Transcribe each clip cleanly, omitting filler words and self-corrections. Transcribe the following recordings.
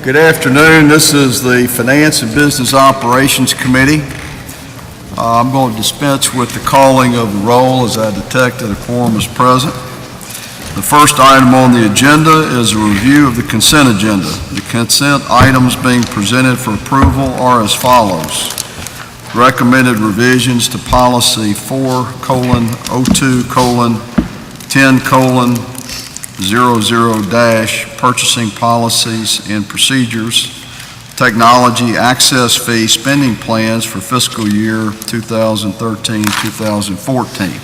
Good afternoon. This is the Finance and Business Operations Committee. I'm going to dispense with the calling of the roll as I detect that a quorum is present. The first item on the agenda is a review of the consent agenda. The consent items being presented for approval are as follows. Recommended revisions to policy 4:02:10:00- purchasing policies and procedures, technology access fee spending plans for fiscal year 2013-2014.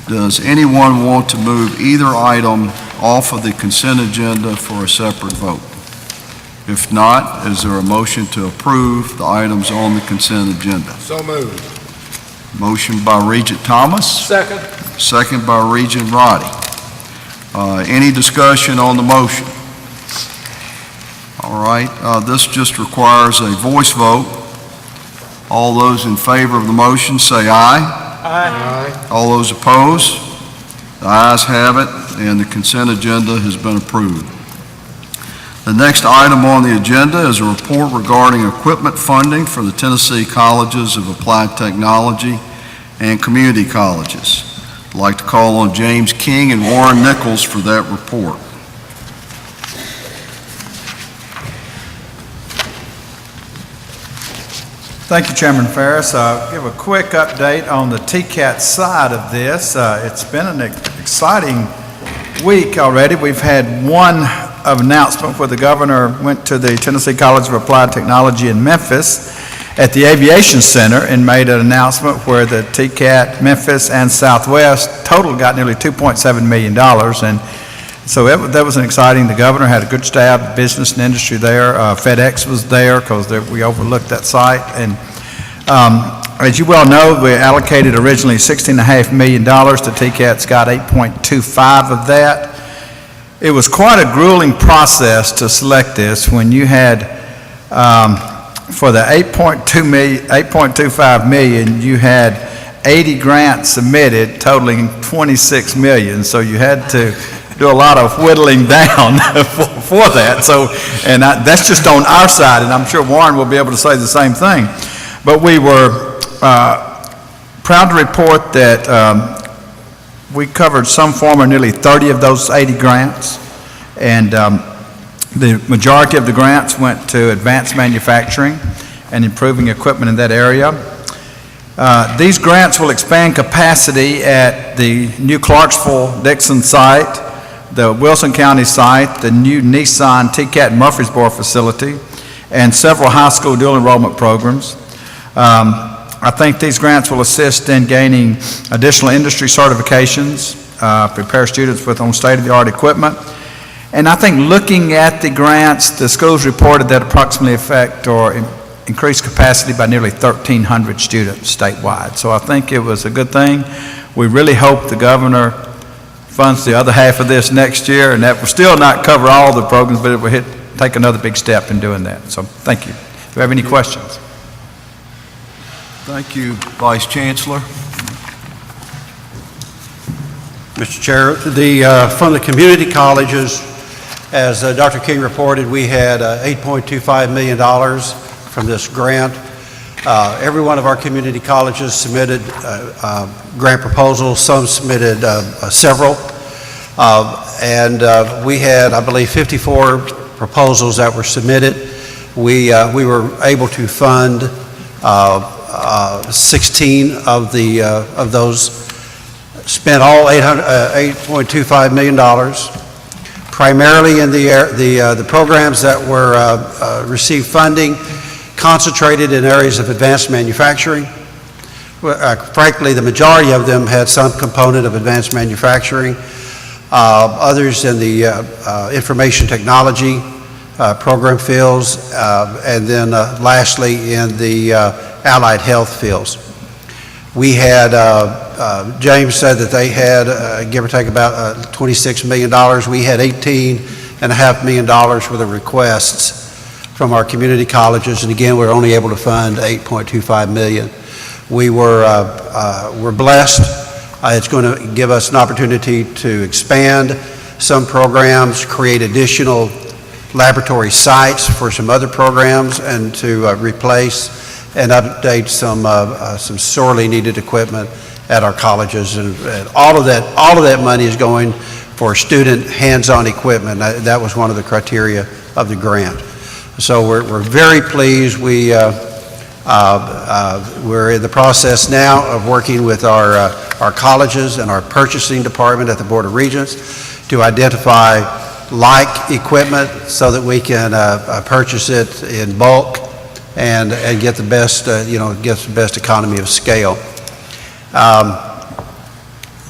Does anyone want to move either item off of the consent agenda for a separate vote? If not, is there a motion to approve the items on the consent agenda? So moved. Motion by Regent Thomas. Second. Second by Regent Roddy. Any discussion on the motion? All right, this just requires a voice vote. All those in favor of the motion say aye. Aye. All those opposed? The ayes have it, and the consent agenda has been approved. The next item on the agenda is a report regarding equipment funding for the Tennessee Colleges of Applied Technology and community colleges. I'd like to call on James King and Warren Nichols for that report. Thank you, Chairman Ferris. Give a quick update on the TCAT side of this. It's been an exciting week already. We've had one announcement where the governor went to the Tennessee College of Applied Technology in Memphis at the Aviation Center and made an announcement where the TCAT, Memphis, and Southwest total got nearly $2.7 million. And so that was an exciting. The governor had a good staff, business and industry there. FedEx was there because we overlooked that site. And as you well know, we allocated originally $16.5 million to TCAT's got 8.25 of that. It was quite a grueling process to select this when you had, for the 8.25 million, you had 80 grants submitted totaling 26 million. So you had to do a lot of whittling down for that. So, and that's just on our side, and I'm sure Warren will be able to say the same thing. But we were proud to report that we covered some form or nearly 30 of those 80 grants, and the majority of the grants went to advanced manufacturing and improving equipment in that area. These grants will expand capacity at the new Clarksville-Dixon site, the Wilson County site, the new Nissan TCAT Murfreesboro facility, and several high school dual enrollment programs. I think these grants will assist in gaining additional industry certifications, prepare students with on state-of-the-art equipment. And I think looking at the grants, the schools reported that approximately affect or increase capacity by nearly 1,300 students statewide. So I think it was a good thing. We really hope the governor funds the other half of this next year, and that will still not cover all the programs, but it will take another big step in doing that. So thank you. Do you have any questions? Thank you, Vice Chancellor. Mr. Chair, from the community colleges, as Dr. King reported, we had $8.25 million from this grant. Every one of our community colleges submitted grant proposals. Some submitted several. And we had, I believe, 54 proposals that were submitted. We were able to fund 16 of those, spent all $8.25 million, primarily in the programs that were received funding, concentrated in areas of advanced manufacturing. Frankly, the majority of them had some component of advanced manufacturing. Others in the information technology program fields, and then lastly in the allied health fields. We had, James said that they had, give or take, about $26 million. We had $18.5 million worth of requests from our community colleges, and again, we're only able to fund $8.25 million. We're blessed. It's going to give us an opportunity to expand some programs, create additional laboratory sites for some other programs and to replace and update some sorely needed equipment at our colleges. And all of that money is going for student hands-on equipment. That was one of the criteria of the grant. So we're very pleased. We're in the process now of working with our colleges and our purchasing department at the Board of Regents to identify like equipment so that we can purchase it in bulk and get the best, get the best economy of scale.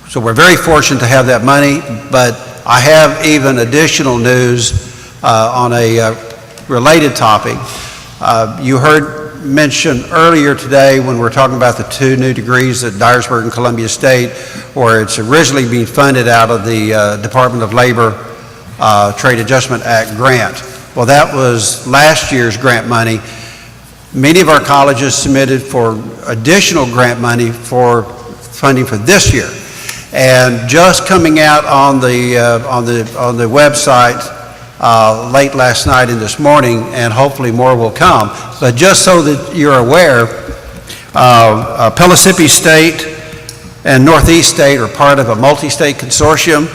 So we're very fortunate to have that money, but I have even additional news on a related topic. You heard mentioned earlier today when we're talking about the 2 new degrees at Dyersburg and Columbia State, where it's originally being funded out of the Department of Labor Trade Adjustment Act grant. Well, that was last year's grant money. Many of our colleges submitted for additional grant money for funding for this year. And just coming out on the website late last night and this morning, and hopefully more will come. But just so that you're aware, Pellissippi State and Northeast State are part of a multi-state consortium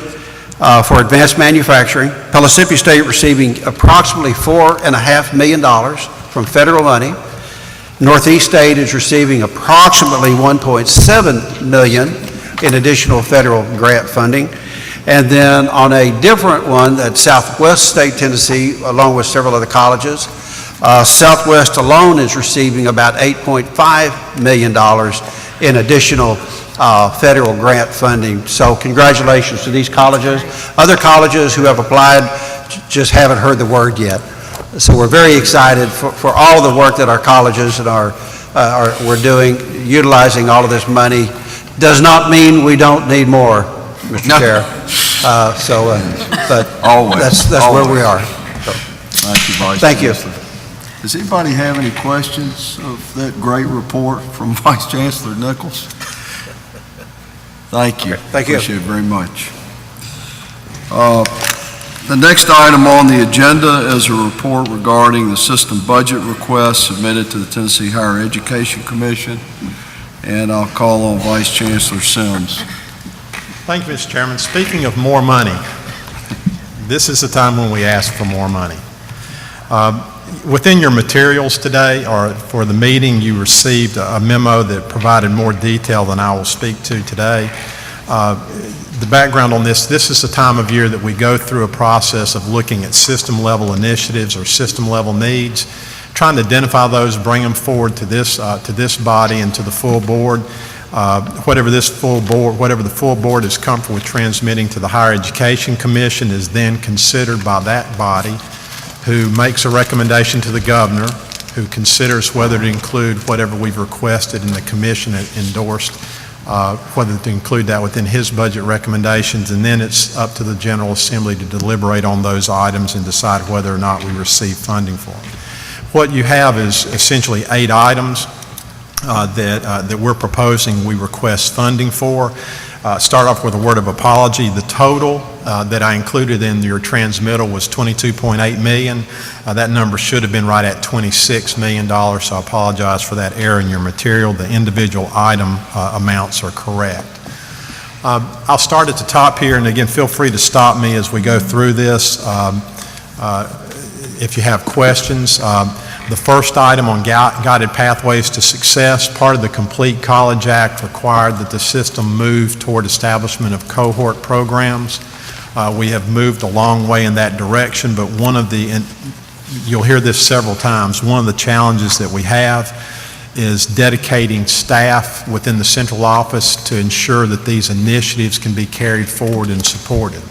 for advanced manufacturing. Pellissippi State receiving approximately $4.5 million from federal money. Northeast State is receiving approximately $1.7 million in additional federal grant funding. And then on a different one at Southwest State Tennessee, along with several other colleges, Southwest alone is receiving about $8.5 million in additional federal grant funding. So congratulations to these colleges. Other colleges who have applied just haven't heard the word yet. So we're very excited for all the work that our colleges and we're doing, utilizing all of this money. Does not mean we don't need more, Mr. Chair. But Always. that's Always. where we are. So, Thank you, Vice thank you. Chancellor. Does anybody have any questions of that great report from Vice Chancellor Nichols? Thank you. Thank you. Appreciate it very much. The next item on the agenda is a report regarding the system budget request submitted to the Tennessee Higher Education Commission, and I'll call on Vice Chancellor Sims. Thank you, Mr. Chairman. Speaking of more money, this is the time when we ask for more money. Within your materials today, or for the meeting, you received a memo that provided more detail than I will speak to today. The background on this is the time of year that we go through a process of looking at system-level initiatives or system-level needs, trying to identify those, bring them forward to this body and to the full board. Whatever the full board is comfortable with transmitting to the Higher Education Commission is then considered by that body, who makes a recommendation to the governor, who considers whether to include whatever we've requested and the commission endorsed, whether to include that within his budget recommendations, and then it's up to the General Assembly to deliberate on those items and decide whether or not we receive funding for them. What you have is essentially 8 items that we're proposing we request funding for. Start off with a word of apology. The total that I included in your transmittal was $22.8 million. That number should have been right at $26 million, so I apologize for that error in your material. The individual item amounts are correct. I'll start at the top here, and again, feel free to stop me as we go through this if you have questions. The first item on guided pathways to success, part of the Complete College Act required that the system move toward establishment of cohort programs. We have moved a long way in that direction, but you'll hear this several times, one of the challenges that we have is dedicating staff within the central office to ensure that these initiatives can be carried forward and supported.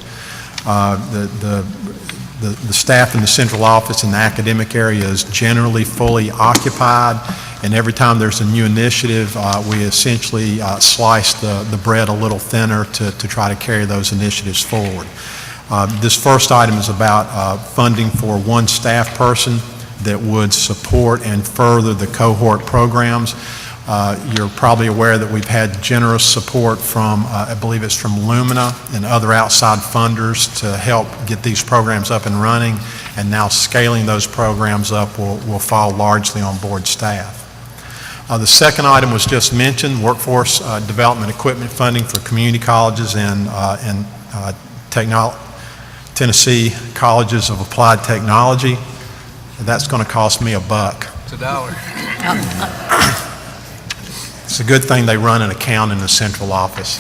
The staff in the central office in the academic area is generally fully occupied, and every time there's a new initiative, we essentially slice the bread a little thinner to try to carry those initiatives forward. This first item is about funding for one staff person that would support and further the cohort programs. You're probably aware that we've had generous support from, I believe it's from Lumina and other outside funders to help get these programs up and running. and now scaling those programs up will fall largely on board staff. The second item was just mentioned, workforce development equipment funding for community colleges and Tennessee Colleges of Applied Technology. That's going to cost me $1. It's $1. It's a good thing they run an account in the central office.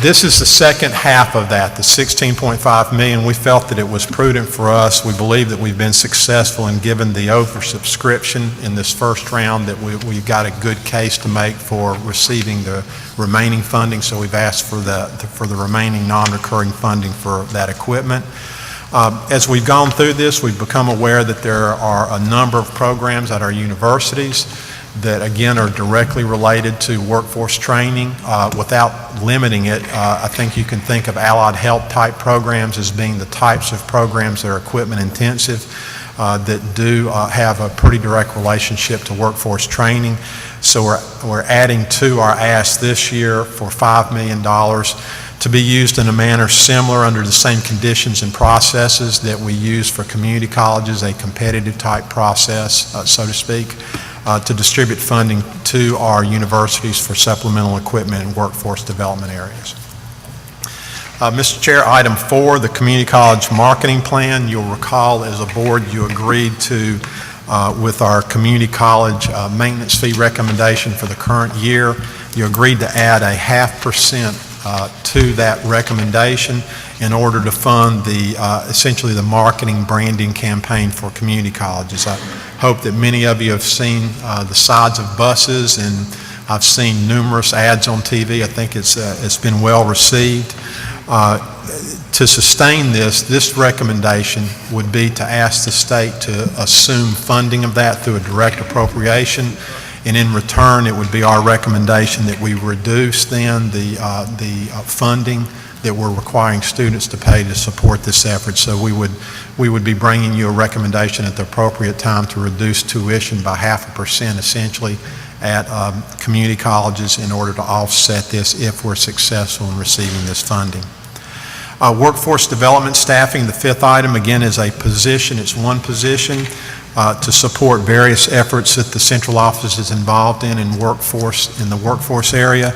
This is the second half of that, the $16.5 million. We felt that it was prudent for us. We believe that we've been successful in giving the oversubscription in this first round, that we've got a good case to make for receiving the remaining funding, so we've asked for the remaining non-recurring funding for that equipment. As we've gone through this, we've become aware that there are a number of programs at our universities that, again, are directly related to workforce training. Without limiting it, I think you can think of allied health type programs as being the types of programs that are equipment intensive, that do have a pretty direct relationship to workforce training. So we're adding to our ask this year for $5 million to be used in a manner similar under the same conditions and processes that we use for community colleges, a competitive type process, so to speak, to distribute funding to our universities for supplemental equipment and workforce development areas. Mr. Chair, item 4, the community college marketing plan. You'll recall as a board you agreed to, with our community college maintenance fee recommendation for the current year, you agreed to add a 0.5% to that recommendation in order to fund the essentially the marketing branding campaign for community colleges. I hope that many of you have seen the sides of buses, and I've seen numerous ads on TV. I think it's been well received. To sustain this recommendation would be to ask the state to assume funding of that through a direct appropriation, and in return it would be our recommendation that we reduce then the funding that we're requiring students to pay to support this effort. So we would be bringing you a recommendation at the appropriate time to reduce tuition by 0.5% essentially at community colleges in order to offset this if we're successful in receiving this funding. Workforce development staffing, the 5th item, again, is a position. It's one position to support various efforts that the central office is involved in the workforce area.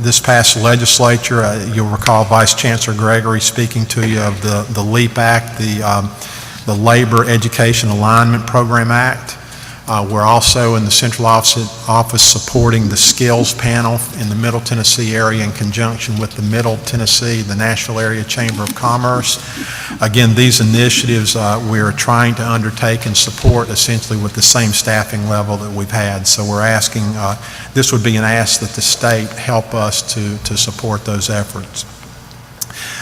This past legislature, you'll recall Vice Chancellor Gregory speaking to you of the LEAP Act, the Labor Education Alignment Program Act. We're also in the central office supporting the skills panel in the Middle Tennessee area in conjunction with the Middle Tennessee, the Nashville Area Chamber of Commerce. Again, these initiatives we are trying to undertake and support essentially with the same staffing level that we've had. So we're asking, this would be an ask that the state help us to support those efforts.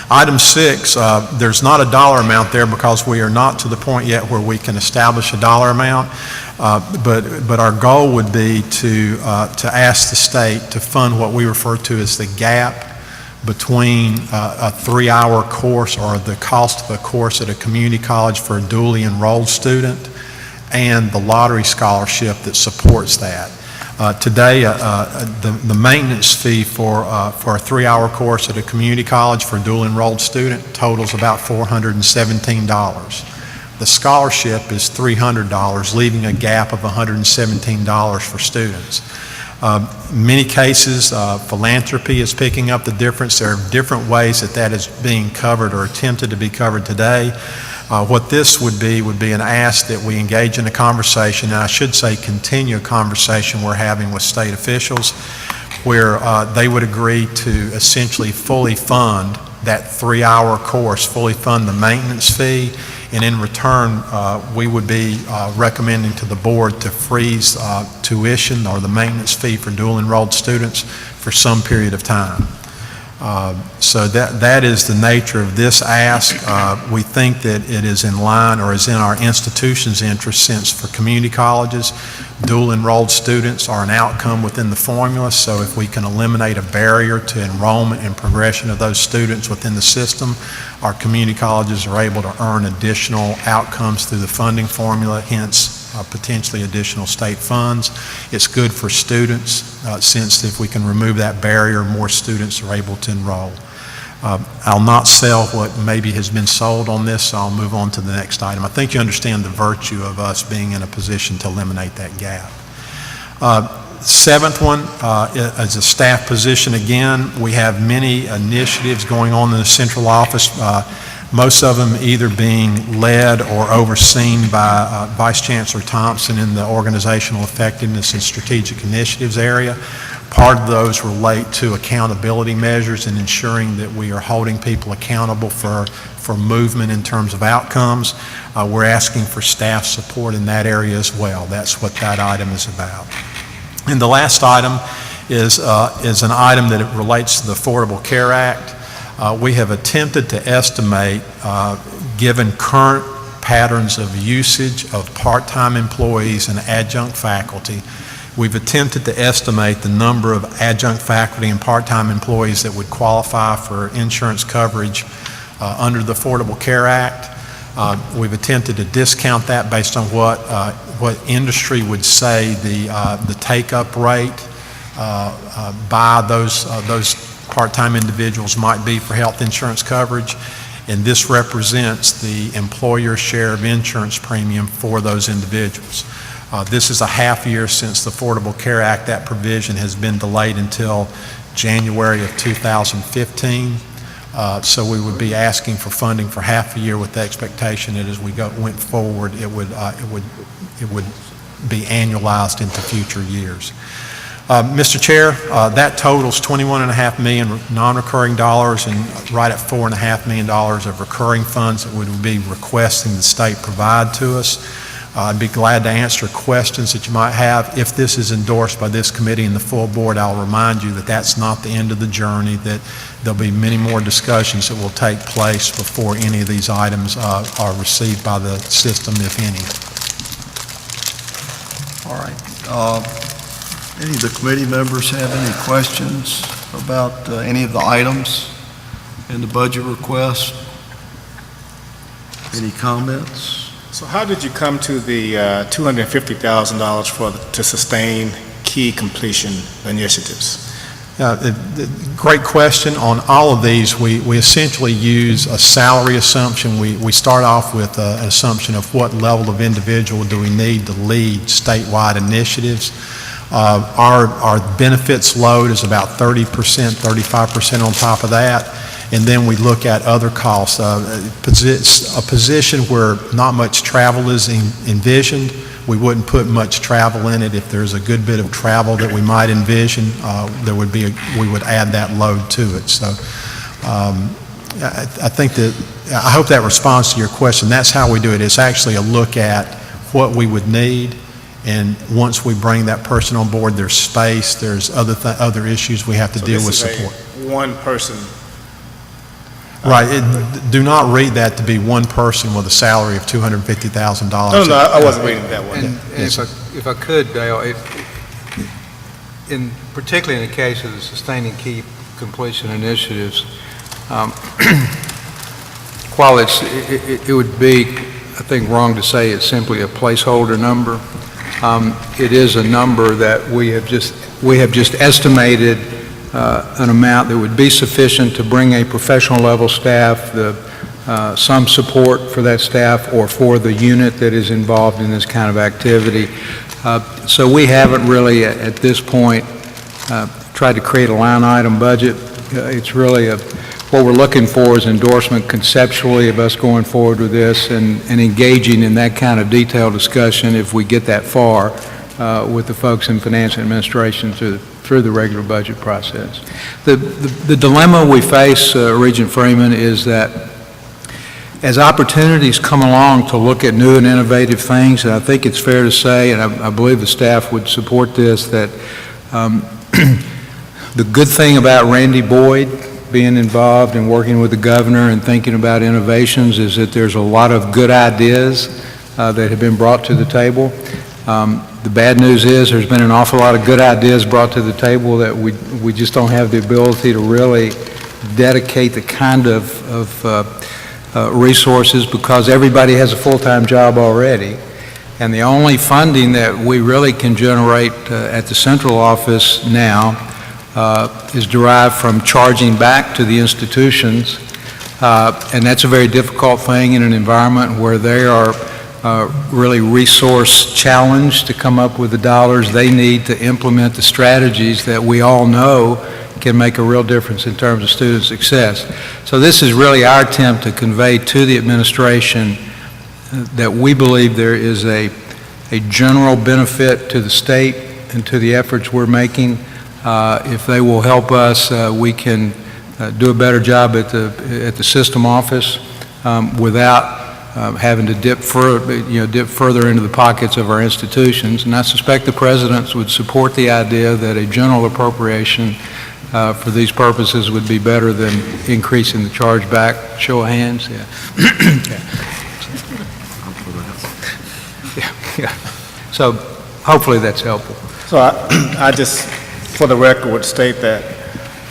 Item 6, there's not a dollar amount there because we are not to the point yet where we can establish a dollar amount, but our goal would be to ask the state to fund what we refer to as the gap between a 3-hour course or the cost of a course at a community college for a dually enrolled student and the lottery scholarship that supports that. Today, the maintenance fee for a 3-hour course at a community college for a dual enrolled student totals about $417. The scholarship is $300, leaving a gap of $117 for students. In many cases, philanthropy is picking up the difference. There are different ways that is being covered or attempted to be covered today. What this would be an ask that we engage in a conversation, and I should say continue a conversation we're having with state officials, where they would agree to essentially fully fund that 3-hour course, fully fund the maintenance fee, and in return we would be recommending to the board to freeze tuition or the maintenance fee for dual enrolled students for some period of time. So that is the nature of this ask. We think that it is in line or is in our institution's interest, since for community colleges, dual enrolled students are an outcome within the formula. So if we can eliminate a barrier to enrollment and progression of those students within the system, our community colleges are able to earn additional outcomes through the funding formula, hence potentially additional state funds. It's good for students since if we can remove that barrier, more students are able to enroll. I'll not sell what maybe has been sold on this, so I'll move on to the next item. I think you understand the virtue of us being in a position to eliminate that gap. Seventh one is a staff position. Again, we have many initiatives going on in the central office, most of them either being led or overseen by Vice Chancellor Thompson in the organizational effectiveness and strategic initiatives area. Part of those relate to accountability measures and ensuring that we are holding people accountable for movement in terms of outcomes. We're asking for staff support in that area as well. That's what that item is about. And the last item is an item that relates to the Affordable Care Act. We have attempted to estimate, given current patterns of usage of part-time employees and adjunct faculty, we've attempted to estimate the number of adjunct faculty and part-time employees that would qualify for insurance coverage under the Affordable Care Act. We've attempted to discount that based on what industry would say the take-up rate by those part-time individuals might be for health insurance coverage, and this represents the employer share of insurance premium for those individuals. This is a half year since the Affordable Care Act. That provision has been delayed until January of 2015. So we would be asking for funding for half a year with the expectation that as we went forward, it would be annualized into future years. Mr. Chair, that totals $21.5 million non-recurring dollars and right at $4.5 million of recurring funds that we would be requesting the state provide to us. I'd be glad to answer questions that you might have. If this is endorsed by this committee and the full board, I'll remind you that that's not the end of the journey, that there'll be many more discussions that will take place before any of these items are received by the system, if any. All right. Any of the committee members have any questions about any of the items in the budget request? Any comments? So how did you come to the $250,000 to sustain key completion initiatives? Great question. On all of these, we essentially use a salary assumption. We start off with an assumption of what level of individual do we need to lead statewide initiatives. Our benefits load is about 30%, 35% on top of that. And then we look at other costs. A position where not much travel is envisioned, we wouldn't put much travel in it. If there's a good bit of travel that we might envision, we would add that load to it. So I think that, I hope that responds to your question. That's how we do it. It's actually a look at what we would need, and once we bring that person on board, there's space, there's other issues we have to deal with support. One person. Right. Do not read that to be one person with a salary of $250,000. No, I wasn't reading that one. And if I could, Dale, particularly in the case of the sustaining key completion initiatives, while it would be, I think, wrong to say it's simply a placeholder number, it is a number that we have just estimated an amount that would be sufficient to bring a professional level staff, some support for that staff or for the unit that is involved in this kind of activity. So we haven't really at this point tried to create a line item budget. It's really what we're looking for is endorsement conceptually of us going forward with this and engaging in that kind of detailed discussion if we get that far with the folks in finance and administration through the regular budget process. The dilemma we face, Regent Freeman, is that as opportunities come along to look at new and innovative things, and I think it's fair to say, and I believe the staff would support this, that the good thing about Randy Boyd being involved and working with the governor and thinking about innovations is that there's a lot of good ideas that have been brought to the table. The bad news is there's been an awful lot of good ideas brought to the table that we just don't have the ability to really dedicate the kind of resources because everybody has a full-time job already. And the only funding that we really can generate at the central office now is derived from charging back to the institutions, and that's a very difficult thing in an environment where they are really resource challenged to come up with the dollars they need to implement the strategies that we all know can make a real difference in terms of student success. So this is really our attempt to convey to the administration that we believe there is a general benefit to the state and to the efforts we're making. If they will help us, we can do a better job at the system office without having to dip further into the pockets of our institutions. And I suspect the presidents would support the idea that a general appropriation for these purposes would be better than increasing the charge back. Show of hands? Yeah. Yeah. So hopefully that's helpful. So I just, for the record, would state that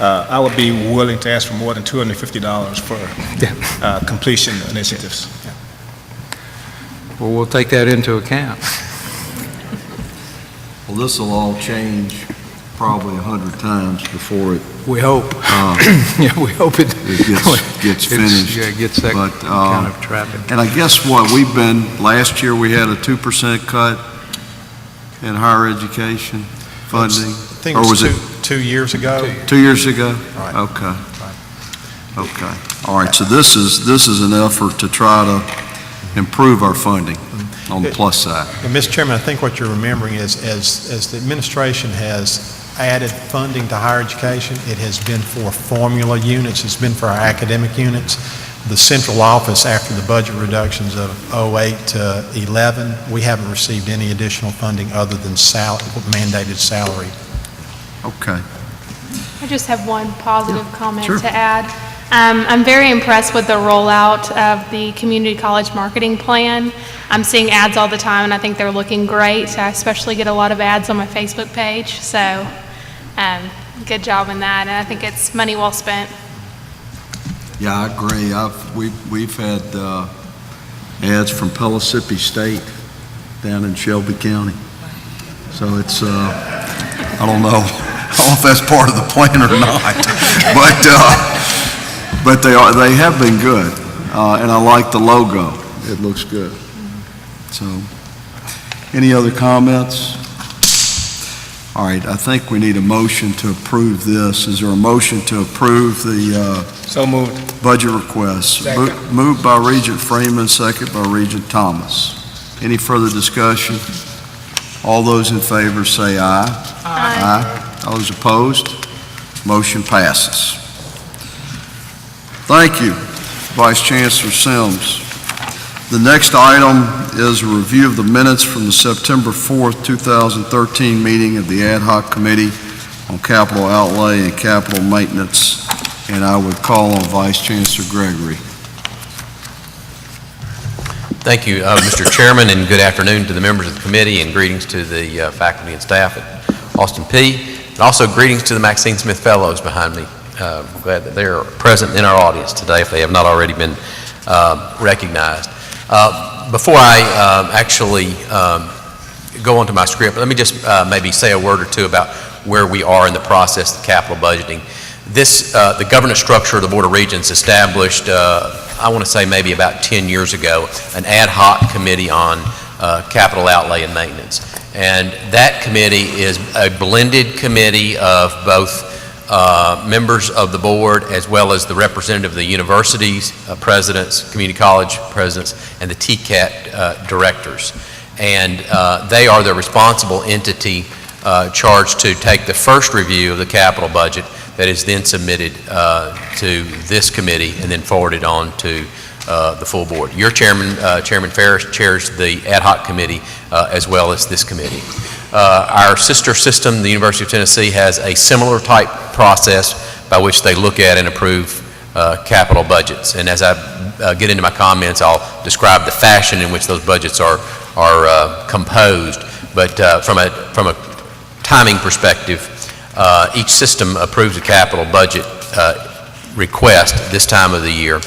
I would be willing to ask for more than $250 for completion initiatives. Yeah. Well, we'll take that into account. Well, this will all change probably 100 times before it We hope. Yeah, we hope it gets finished. Yeah, gets that But, kind of traffic. And I guess what last year we had a 2% cut in higher education funding? I think Or it was was it 2 years ago. 2 years ago? Right. Okay. Okay. All right, so this is an effort to try to improve our funding on the plus side. And Mr. Chairman, I think what you're remembering is as the administration has added funding to higher education, it has been for formula units, it's been for our academic units. The central office, after the budget reductions of 08 to 11, we haven't received any additional funding other than mandated salary. Okay. I just have one positive comment sure. to add. I'm very impressed with the rollout of the community college marketing plan. I'm seeing ads all the time, and I think they're looking great. I especially get a lot of ads on my Facebook page, so good job in that, and I think it's money well spent. Yeah, I agree. We've had ads from Pellissippi State down in Shelby County. So it's, I don't know if that's part of the plan or not, but they have been good, and I like the logo. It looks good. So, any other comments? All right, I think we need a motion to approve this. Is there a motion to approve the So moved. budget request? Second. Moved by Regent Freeman, second by Regent Thomas. Any further discussion? All those in favor say aye. Aye. Those opposed? Motion passes. Thank you, Vice Chancellor Sims. The next item is a review of the minutes from the September 4th, 2013 meeting of the Ad Hoc Committee on Capital Outlay and Capital Maintenance, and I would call on Vice Chancellor Gregory. Thank you, Mr. Chairman, and good afternoon to the members of the committee, and greetings to the faculty and staff at Austin Peay, and also greetings to the Maxine Smith Fellows behind me. I'm glad that they're present in our audience today if they have not already been recognized. Before I actually go on to my script, let me just maybe say a word or two about where we are in the process of capital budgeting. The governance structure of the Board of Regents established, I want to say maybe about 10 years ago, an ad hoc committee on capital outlay and maintenance. And that committee is a blended committee of both members of the board as well as the representative of the universities, presidents, community college presidents, and the TCAT directors. And they are the responsible entity charged to take the first review of the capital budget that is then submitted to this committee and then forwarded on to the full board. Your chairman, Chairman Ferris, chairs the ad hoc committee as well as this committee. Our sister system, the University of Tennessee, has a similar type process by which they look at and approve capital budgets. And as I get into my comments, I'll describe the fashion in which those budgets are composed. But from a timing perspective, each system approves a capital budget request this time of the year.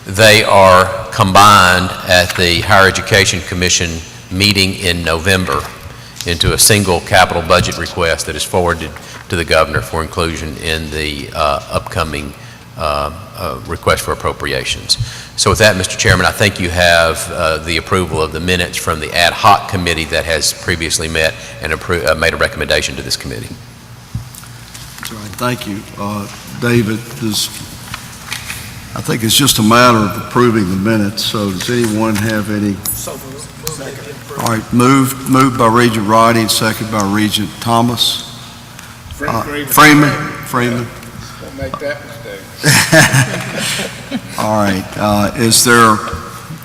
They are combined at the Higher Education Commission meeting in November into a single capital budget request that is forwarded to to the governor for inclusion in the upcoming request for appropriations. So with that, Mr. Chairman, I think you have the approval of the minutes from the ad hoc committee that has previously met and made a recommendation to this committee. That's all right. Thank you. David, I think it's just a matter of approving the minutes, so does anyone have any? All right, moved by Regent Roddy and seconded by Regent Thomas. Freeman. Don't make that mistake. All right, is there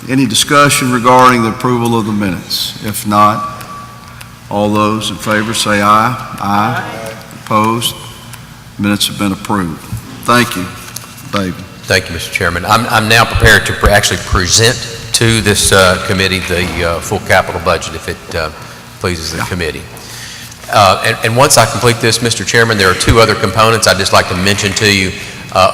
any discussion regarding the approval of the minutes? If not, all those in favor say aye. Aye. Opposed? Minutes have been approved. Thank you, David. Thank you, Mr. Chairman. I'm now prepared to actually present to this committee the full capital budget, if it pleases the committee. And once I complete this, Mr. Chairman, there are two other components I'd just like to mention to you.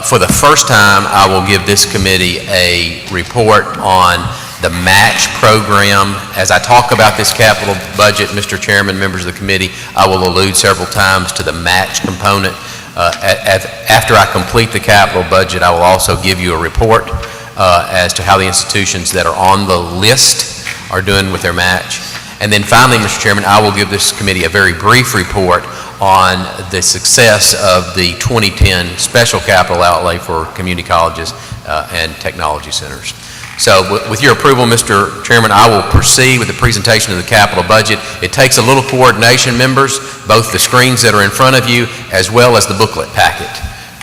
For the first time, I will give this committee a report on the match program. As I talk about this capital budget, Mr. Chairman, members of the committee, I will allude several times to the match component. After I complete the capital budget, I will also give you a report as to how the institutions that are on the list are doing with their match. And then finally, Mr. Chairman, I will give this committee a very brief report on the success of the 2010 special capital outlay for community colleges and technology centers. So with your approval, Mr. Chairman, I will proceed with the presentation of the capital budget. It takes a little coordination, members, both the screens that are in front of you as well as the booklet packet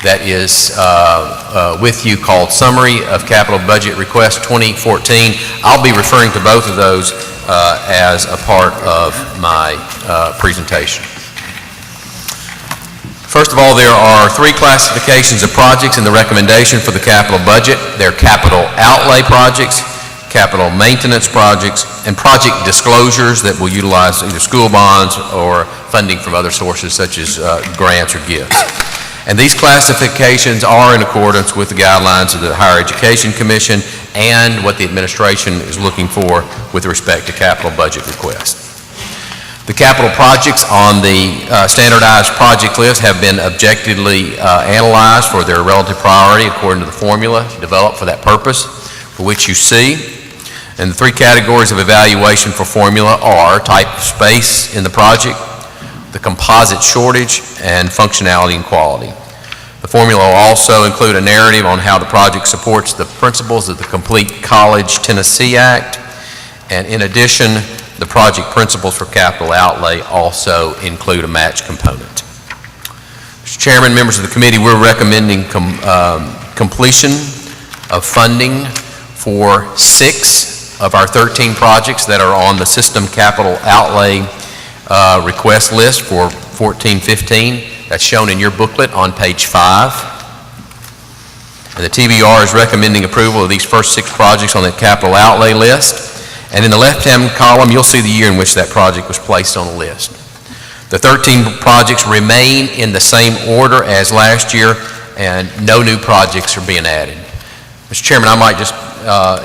that is with you called Summary of Capital Budget Request 2014. I'll be referring to both of those as a part of my presentation. First of all, there are three classifications of projects in the recommendation for the capital budget. They're capital outlay projects, capital maintenance projects, and project disclosures that will utilize either school bonds or funding from other sources such as grants or gifts. And these classifications are in accordance with the guidelines of the Higher Education Commission and what the administration is looking for with respect to capital budget requests. The capital projects on the standardized project list have been objectively analyzed for their relative priority according to the formula developed for that purpose, for which you see. And the three categories of evaluation for formula are type of space in the project, the composite shortage, and functionality and quality. The formula will also include a narrative on how the project supports the principles of the Complete College Tennessee Act, and in addition, the project principles for capital outlay also include a match component. Mr. Chairman, members of the committee, we're recommending completion of funding for 6 of our 13 projects that are on the system capital outlay request list for 14-15. That's shown in your booklet on page 5. And the TBR is recommending approval of these first 6 projects on the capital outlay list. And in the left-hand column, you'll see the year in which that project was placed on the list. The 13 projects remain in the same order as last year, and no new projects are being added. Mr. Chairman, I might just,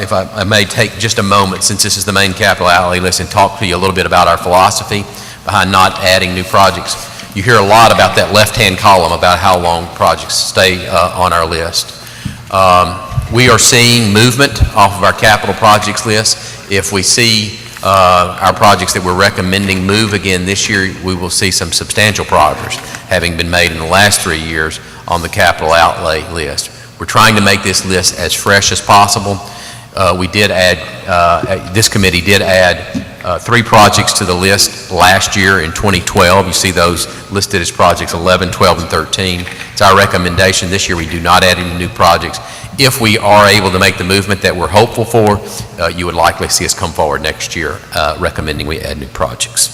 if I may take just a moment, since this is the main capital outlay list, and talk to you a little bit about our philosophy behind not adding new projects. You hear a lot about that left-hand column about how long projects stay on our list. We are seeing movement off of our capital projects list. If we see our projects that we're recommending move again this year, we will see some substantial progress having been made in the last 3 years on the capital outlay list. We're trying to make this list as fresh as possible. We did add, this committee did add 3 projects to the list last year in 2012. You see those listed as projects 11, 12, and 13. It's our recommendation this year we do not add any new projects. If we are able to make the movement that we're hopeful for, you would likely see us come forward next year recommending we add new projects.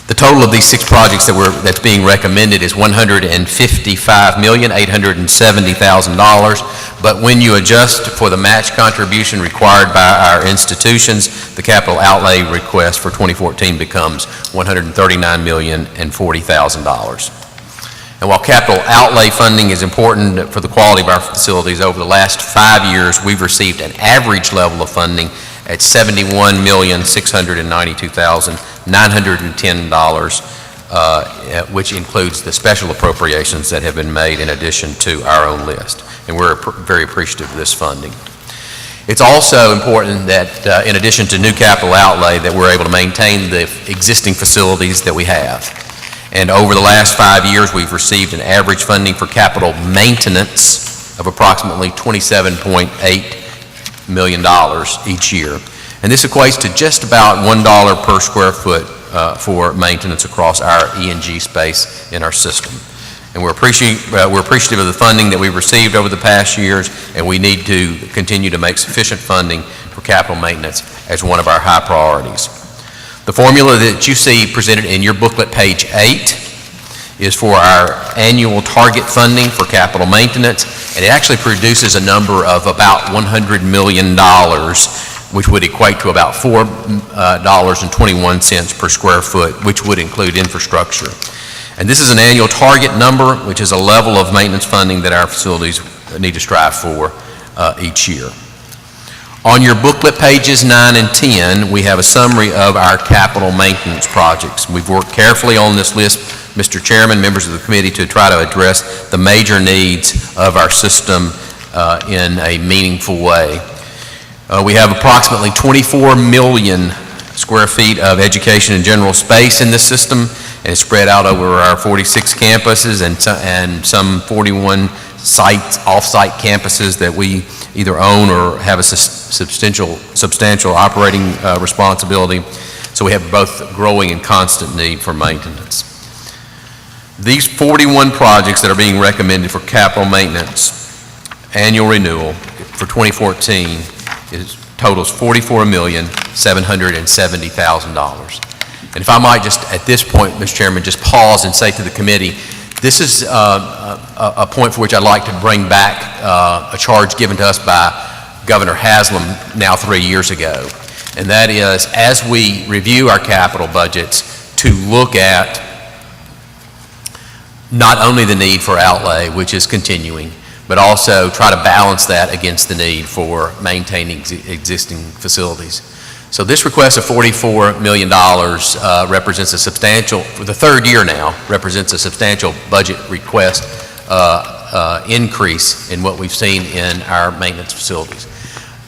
The total of these 6 projects that's being recommended is $155,870,000, but when you adjust for the match contribution required by our institutions, the capital outlay request for 2014 becomes $139,040,000. And while capital outlay funding is important for the quality of our facilities, over the last 5 years, we've received an average level of funding at $71,692,910 which includes the special appropriations that have been made in addition to our own list. And we're very appreciative of this funding. It's also important that, in addition to new capital outlay, that we're able to maintain the existing facilities that we have. And over the last 5 years, we've received an average funding for capital maintenance of approximately $27.8 million each year. And this equates to just about $1 per square foot for maintenance across our E&G space in our system. And we're appreciative of the funding that we've received over the past years, and we need to continue to make sufficient funding for capital maintenance as one of our high priorities. The formula that you see presented in your booklet, page 8, is for our annual target funding for capital maintenance, and it actually produces a number of about $100 million, which would equate to about $4.21 per square foot, which would include infrastructure. And this is an annual target number, which is a level of maintenance funding that our facilities need to strive for each year. On your booklet, pages 9 and 10, we have a summary of our capital maintenance projects. We've worked carefully on this list, Mr. Chairman, members of the committee, to try to address the major needs of our system in a meaningful way. We have approximately 24 million square feet of education and general space in this system, and it's spread out over our 46 campuses and some 41 off-site campuses that we either own or have a substantial operating responsibility. So we have both growing and constant need for maintenance. These 41 projects that are being recommended for capital maintenance annual renewal for 2014 totals $44,770,000. And if I might just, at this point, Mr. Chairman, just pause and say to the committee, this is a point for which I'd like to bring back a charge given to us by Governor Haslam now 3 years ago. And that is, as we review our capital budgets, to look at not only the need for outlay, which is continuing, but also try to balance that against the need for maintaining existing facilities. So this request of $44 million represents a substantial, for the third year now, represents a substantial budget request increase in what we've seen in our maintenance facilities.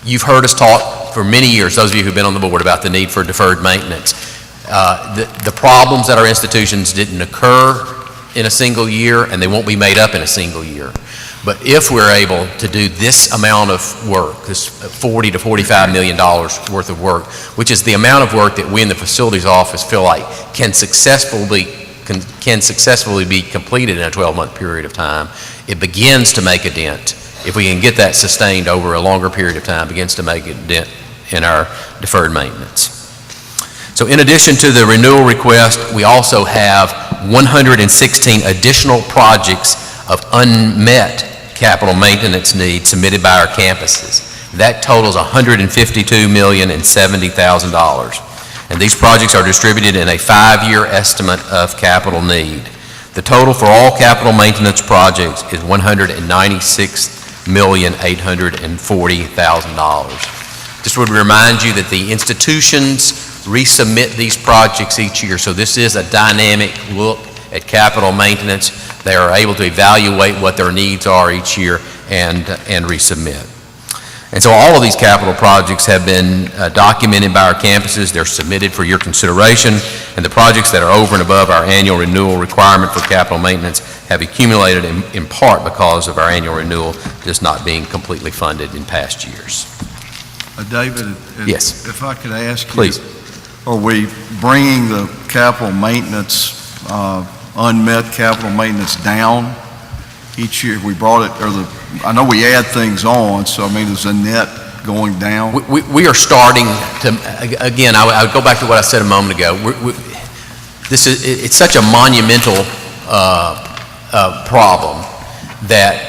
You've heard us talk for many years, those of you who've been on the board, about the need for deferred maintenance. The problems at our institutions didn't occur in a single year, and they won't be made up in a single year. But if we're able to do this amount of work, this $40 to $45 million worth of work, which is the amount of work that we in the facilities office feel like can successfully be completed in a 12-month period of time, it begins to make a dent. If we can get that sustained over a longer period of time, it begins to make a dent in our deferred maintenance. So in addition to the renewal request, we also have 116 additional projects of unmet capital maintenance needs submitted by our campuses. That totals $152,070,000. And these projects are distributed in a 5-year estimate of capital need. The total for all capital maintenance projects is $196,840,000. Just would remind you that the institutions resubmit these projects each year, so this is a dynamic look at capital maintenance. They are able to evaluate what their needs are each year and resubmit. And so all of these capital projects have been documented by our campuses. They're submitted for your consideration, and the projects that are over and above our annual renewal requirement for capital maintenance have accumulated in part because of our annual renewal just not being completely funded in past years. David, Yes. if I could ask you. Please. Are we bringing the capital maintenance, unmet capital maintenance down each year? We brought it, I know we add things on, so I mean, is the net going down? We are starting to, again, I would go back to what I said a moment ago. It's such a monumental problem that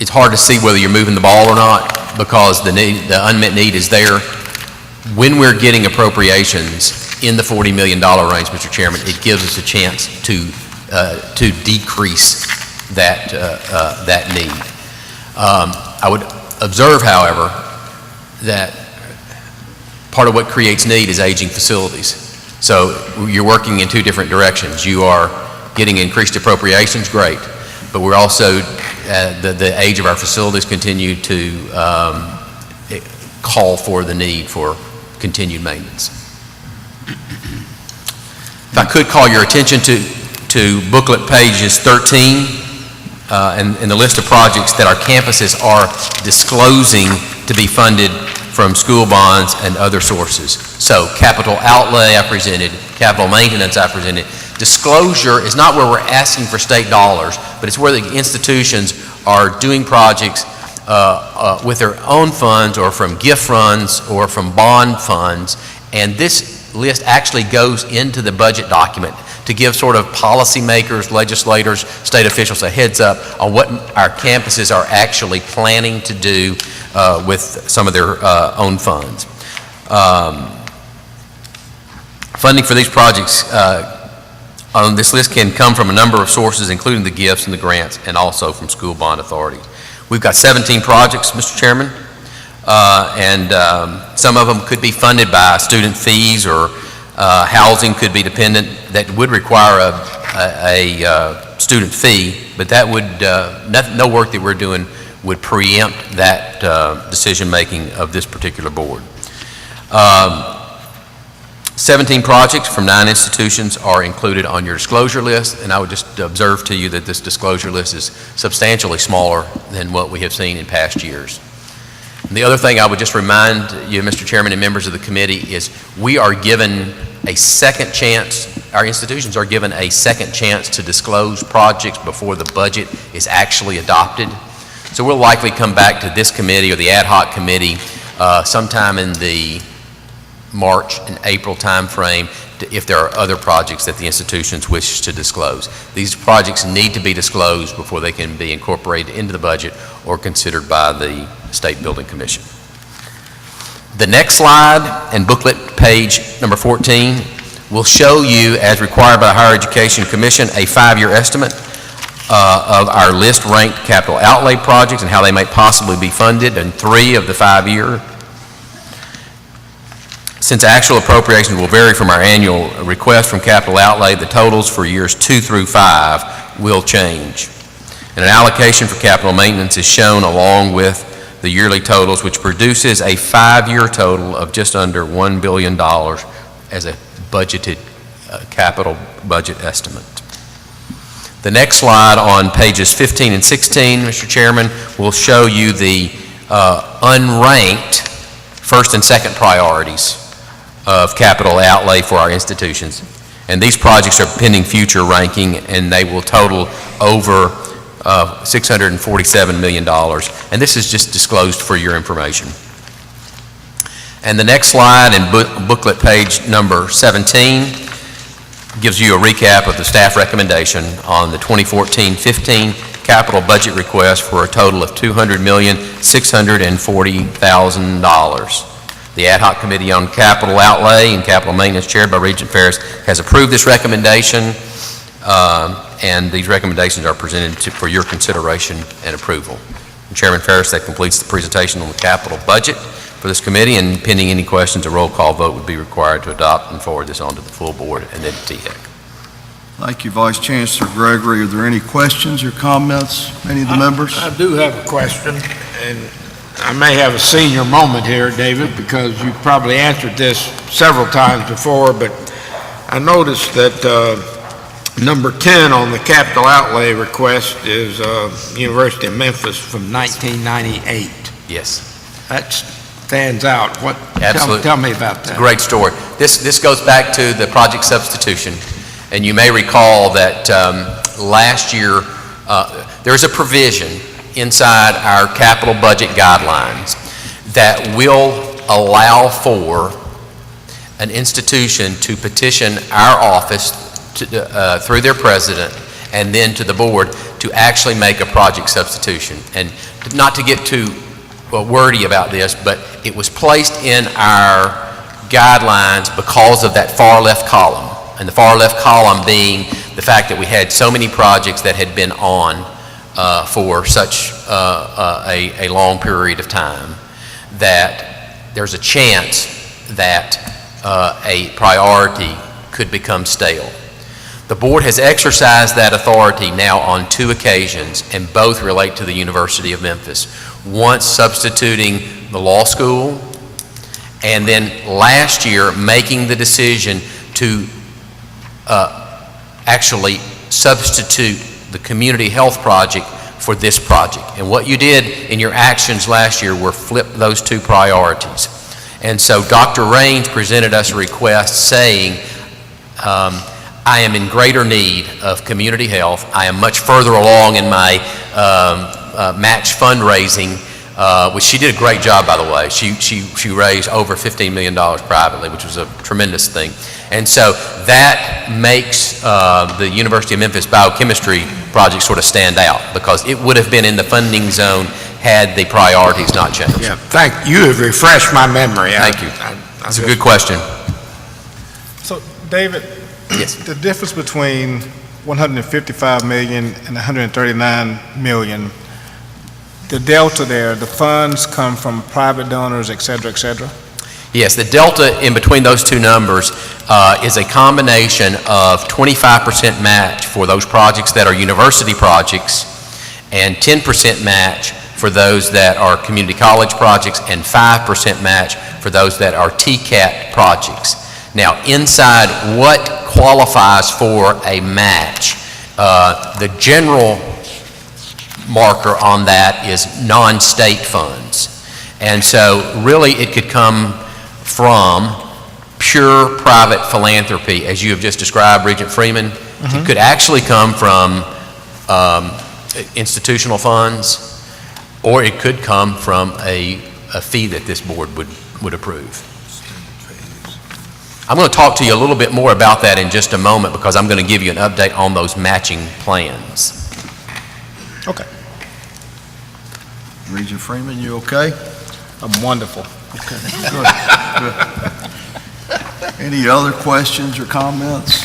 it's hard to see whether you're moving the ball or not, because the unmet need is there. When we're getting appropriations in the $40 million range, Mr. Chairman, it gives us a chance to decrease that need. I would observe, however, that part of what creates need is aging facilities. So you're working in two different directions. You are getting increased appropriations, great, but we're also, the age of our facilities continue to call for the need for continued maintenance. If I could call your attention to booklet pages 13 and the list of projects that our campuses are disclosing to be funded from school bonds and other sources. So capital outlay I presented, capital maintenance I presented. Disclosure is not where we're asking for state dollars, but it's where the institutions are doing projects with their own funds or from gift funds or from bond funds. And this list actually goes into the budget document to give sort of policymakers, legislators, state officials a heads up on what our campuses are actually planning to do with some of their own funds. Funding for these projects on this list can come from a number of sources, including the gifts and the grants, and also from school bond authorities. We've got 17 projects, Mr. Chairman, and some of them could be funded by student fees, or housing could be dependent, that would require a student fee, but that would, no work that we're doing would preempt that decision-making of this particular board. 17 projects from 9 institutions are included on your disclosure list, and I would just observe to you that this disclosure list is substantially smaller than what we have seen in past years. And the other thing I would just remind you, Mr. Chairman and members of the committee, is we are given a second chance, our institutions are given a second chance to disclose projects before the budget is actually adopted. So we'll likely come back to this committee or the ad hoc committee sometime in the March and April timeframe if there are other projects that the institutions wish to disclose. These projects need to be disclosed before they can be incorporated into the budget or considered by the State Building Commission. The next slide and booklet page number 14 will show you, as required by the Higher Education Commission, a 5-year estimate of our list ranked capital outlay projects and how they might possibly be funded in 3 of the 5 years. Since actual appropriations will vary from our annual request from capital outlay, the totals for years 2 through 5 will change. And an allocation for capital maintenance is shown along with the yearly totals, which produces a 5-year total of just under $1 billion as a budgeted capital budget estimate. The next slide on pages 15 and 16, Mr. Chairman, will show you the unranked first and second priorities of capital outlay for our institutions. And these projects are pending future ranking, and they will total over $647 million. And this is just disclosed for your information. And the next slide and booklet page number 17 gives you a recap of the staff recommendation on the 2014-15 capital budget request for a total of $200,640,000. The Ad Hoc Committee on Capital Outlay and Capital Maintenance, chaired by Regent Ferris, has approved this recommendation, and these recommendations are presented for your consideration and approval. And Chairman Ferris, that completes the presentation on the capital budget for this committee, and pending any questions, a roll call vote would be required to adopt and forward this on to the full board and then to THEC. Thank you, Vice Chancellor Gregory. Are there any questions or comments, any of the members? I do have a question, and I may have a senior moment here, David, because you've probably answered this several times before, but I noticed that number 10 on the capital outlay request is University of Memphis from 1998. Yes. That stands out. What? Absolutely. Tell me about that. Great story. This goes back to the project substitution, and you may recall that last year there's a provision inside our capital budget guidelines that will allow for an institution to petition our office to, through their president and then to the board to actually make a project substitution. And not to get too wordy about this, but it was placed in our guidelines because of that far left column, and the far left column being the fact that we had so many projects that had been on for such a long period of time that there's a chance that a priority could become stale. The board has exercised that authority now on 2 occasions, and both relate to the University of Memphis. Once substituting the law school, and then last year making the decision to actually substitute the community health project for this project. And what you did in your actions last year were flip those 2 priorities. And so Dr. Raines presented us a request saying, I am in greater need of community health. I am much further along in my match fundraising, which she did a great job, by the way. She raised over $15 million privately, which was a tremendous thing. And so that makes the University of Memphis biochemistry project sort of stand out, because it would have been in the funding zone had the priorities not changed. Yeah, thank you. Have refreshed my memory. Thank you. That's a good question. So, David, Yes. the difference between 155 million and 139 million, the delta there, the funds come from private donors, et cetera, et cetera? Yes, the delta in between those 2 numbers is a combination of 25% match for those projects that are university projects, and 10% match for those that are community college projects, and 5% match for those that are TCAT projects. Now, inside what qualifies for a match, the general marker on that is non-state funds. And so really it could come from pure private philanthropy, as you have just described, Regent Freeman. It could actually come from institutional funds, or it could come from a fee that this board would approve. I'm going to talk to you a little bit more about that in just a moment, because I'm going to give you an update on those matching plans. Okay. Regent Freeman, you okay? I'm wonderful. Okay, good, good. Any other questions or comments?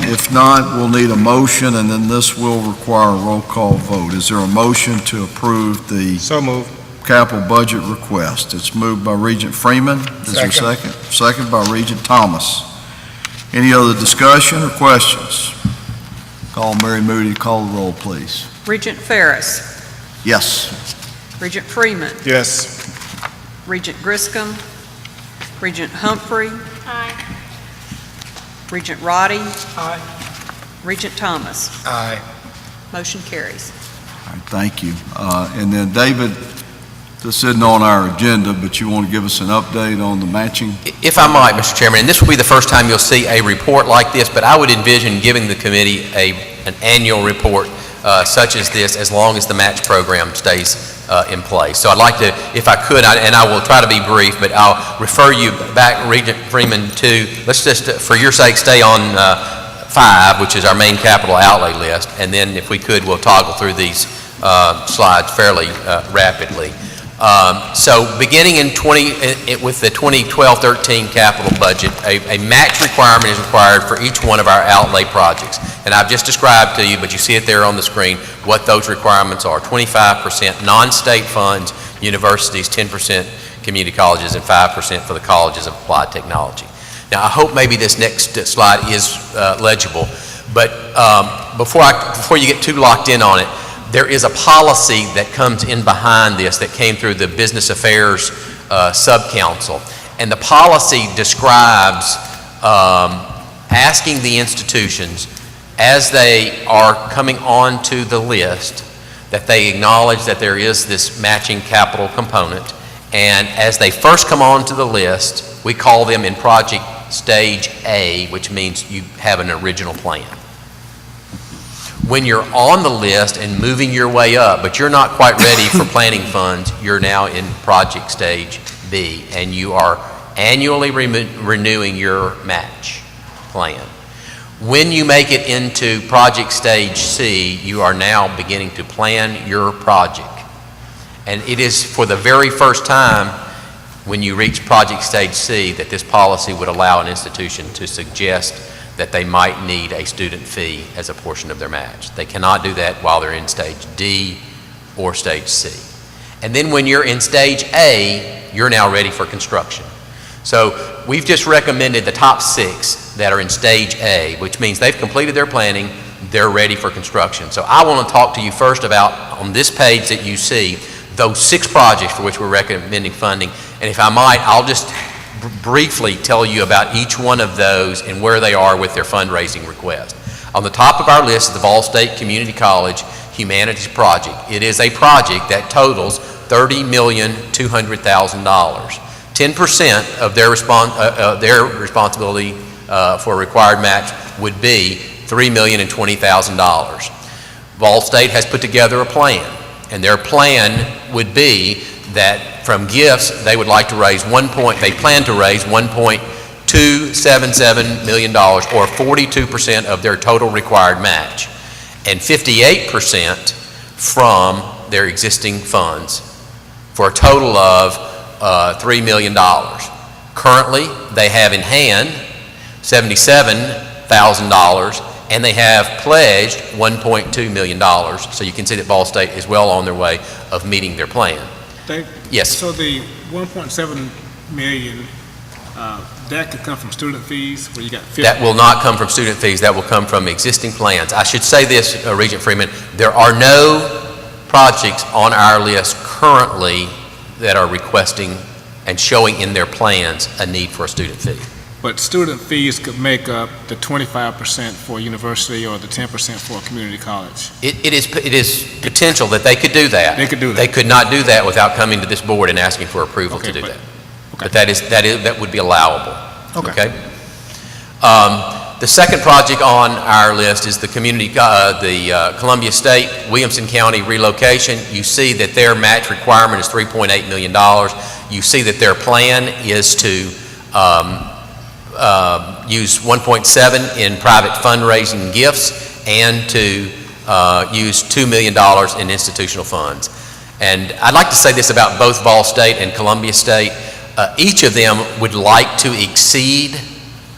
If not, we'll need a motion, and then this will require a roll call vote. Is there a motion to approve the So moved. capital budget request? It's moved by Regent Freeman. Is there a second? Second by Regent Thomas. Any other discussion or questions? Call Mary Moody, call the roll, please. Regent Ferris. Yes. Regent Freeman. Yes. Regent Griscom. Regent Humphrey. Aye. Regent Roddy. Aye. Regent Thomas. Aye. Motion carries. All right, thank you. And then, David, this isn't on our agenda, but you want to give us an update on the matching? If I might, Mr. Chairman, and this will be the first time you'll see a report like this, but I would envision giving the committee an annual report such as this, as long as the match program stays in place. So I'd like to, if I could, and I will try to be brief, but I'll refer you back, Regent Freeman, to, let's just, for your sake, stay on 5, which is our main capital outlay list, and then if we could, we'll toggle through these slides fairly rapidly. So beginning in with the 2012-13 capital budget, a match requirement is required for each one of our outlay projects. And I've just described to you, but you see it there on the screen, what those requirements are. 25% non-state funds, universities, 10% community colleges, and 5% for the colleges of applied technology. Now, I hope maybe this next slide is legible, but before you get too locked in on it, there is a policy that comes in behind this that came through the Business Affairs Sub-Council. And the policy describes asking the institutions, as they are coming onto the list, that they acknowledge that there is this matching capital component. And as they first come onto the list, we call them in project stage A, which means you have an original plan. When you're on the list and moving your way up, but you're not quite ready for planning funds, you're now in project stage B, and you are annually renewing your match plan. When you make it into project stage C, you are now beginning to plan your project. And it is for the very first time when you reach project stage C that this policy would allow an institution to suggest that they might need a student fee as a portion of their match. They cannot do that while they're in stage D or stage C. And then when you're in stage A, you're now ready for construction. So we've just recommended the top 6 that are in Stage A, which means they've completed their planning, they're ready for construction. So I want to talk to you first about, on this page that you see, those 6 projects for which we're recommending funding. And if I might, I'll just briefly tell you about each one of those and where they are with their fundraising request. On the top of our list is the Vol State Community College Humanities Project. It is a project that totals $30,200,000. 10% of their responsibility for a required match would be $3,020,000. Vol State has put together a plan, and their plan would be that from gifts, they would like to raise they plan to raise $1.277 million, or 42% of their total required match, and 58% from their existing funds, for a total of $3 million. Currently, they have in hand $77,000, and they have pledged $1.2 million. So you can see that Ball State is well on their way of meeting their plan. Yes. So the 1.7 million, that could come from student fees, where you got 50? That will not come from student fees. That will come from existing plans. I should say this, Regent Freeman, there are no projects on our list currently that are requesting and showing in their plans a need for a student fee. But student fees could make up the 25% for a university or the 10% for a community college. It is potential that they could do that. They could do that. They could not do that without coming to this board and asking for approval to do that. Okay. But that would be allowable. Okay. The second project on our list is the Columbia State Williamson County relocation. You see that their match requirement is $3.8 million. You see that their plan is to use 1.7 in private fundraising gifts and to use $2 million in institutional funds. And I'd like to say this about both Ball State and Columbia State. Each of them would like to exceed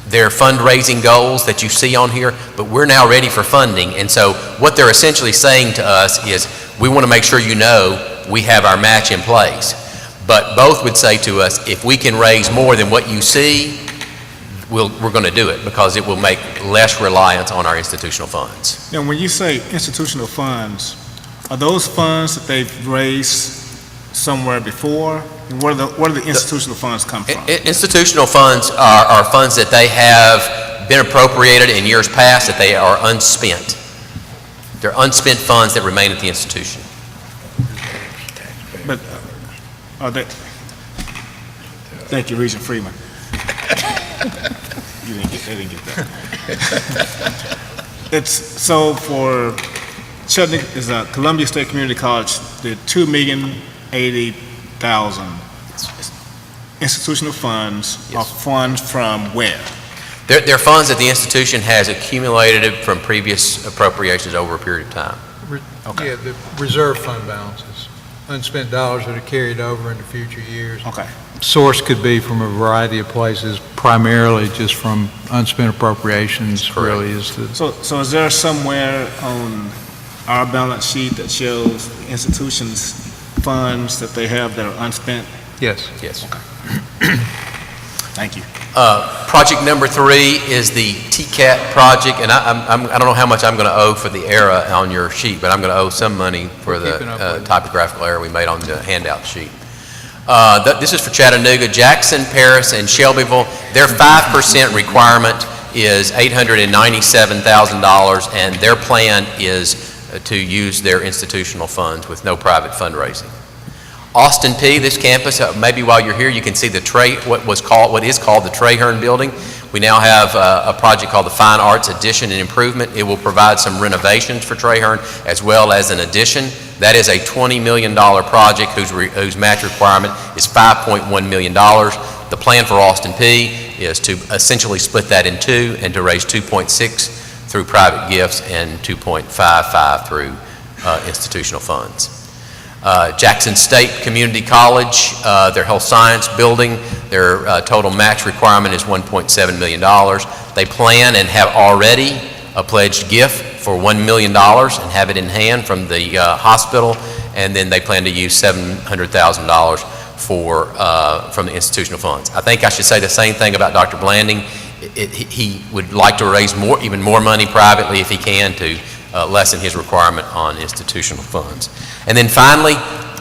their fundraising goals that you see on here, but we're now ready for funding. And so what they're essentially saying to us is, we want to make sure you know we have our match in place. But both would say to us, if we can raise more than what you see, we're going to do it, because it will make less reliance on our institutional funds. Now, when you say institutional funds, are those funds that they've raised somewhere before? And where do the institutional funds come from? Institutional funds are funds that they have been appropriated in years past, that they are unspent. They're unspent funds that remain at the institution. But are they? Thank you, Regent Freeman. They didn't get that. It's so for Chutney is Columbia State Community College, the $2,080,000 institutional funds are funds from where? They're funds that the institution has accumulated from previous appropriations over a period of time. Okay. Yeah, the reserve fund balances, unspent dollars that are carried over into future years. Okay. Source could be from a variety of places, primarily just from unspent appropriations. Really is the. So is there somewhere on our balance sheet that shows the institution's funds that they have that are unspent? Yes. Yes. Thank you. Project number 3 is the TCAT project, and I don't know how much I'm going to owe for the error on your sheet, but I'm going to owe some money for the typographical error we made on the handout sheet. This is for Chattanooga, Jackson, Paris, and Shelbyville. Their 5% requirement is $897,000, and their plan is to use their institutional funds with no private fundraising. Austin P, this campus, maybe while you're here, you can see the what is called the Traherne Building. We now have a project called the Fine Arts Addition and Improvement. It will provide some renovations for Traherne as well as an addition. That is a $20 million project whose match requirement is $5.1 million. The plan for Austin P is to essentially split that in two and to raise 2.6 through private gifts and 2.55 through institutional funds. Jackson State Community College, their health science building, their total match requirement is $1.7 million. They plan and have already a pledged gift for $1 million and have it in hand from the hospital, and then they plan to use $700,000 from the institutional funds. I think I should say the same thing about Dr. Blanding. He would like to raise even more money privately if he can to lessen his requirement on institutional funds. And then finally,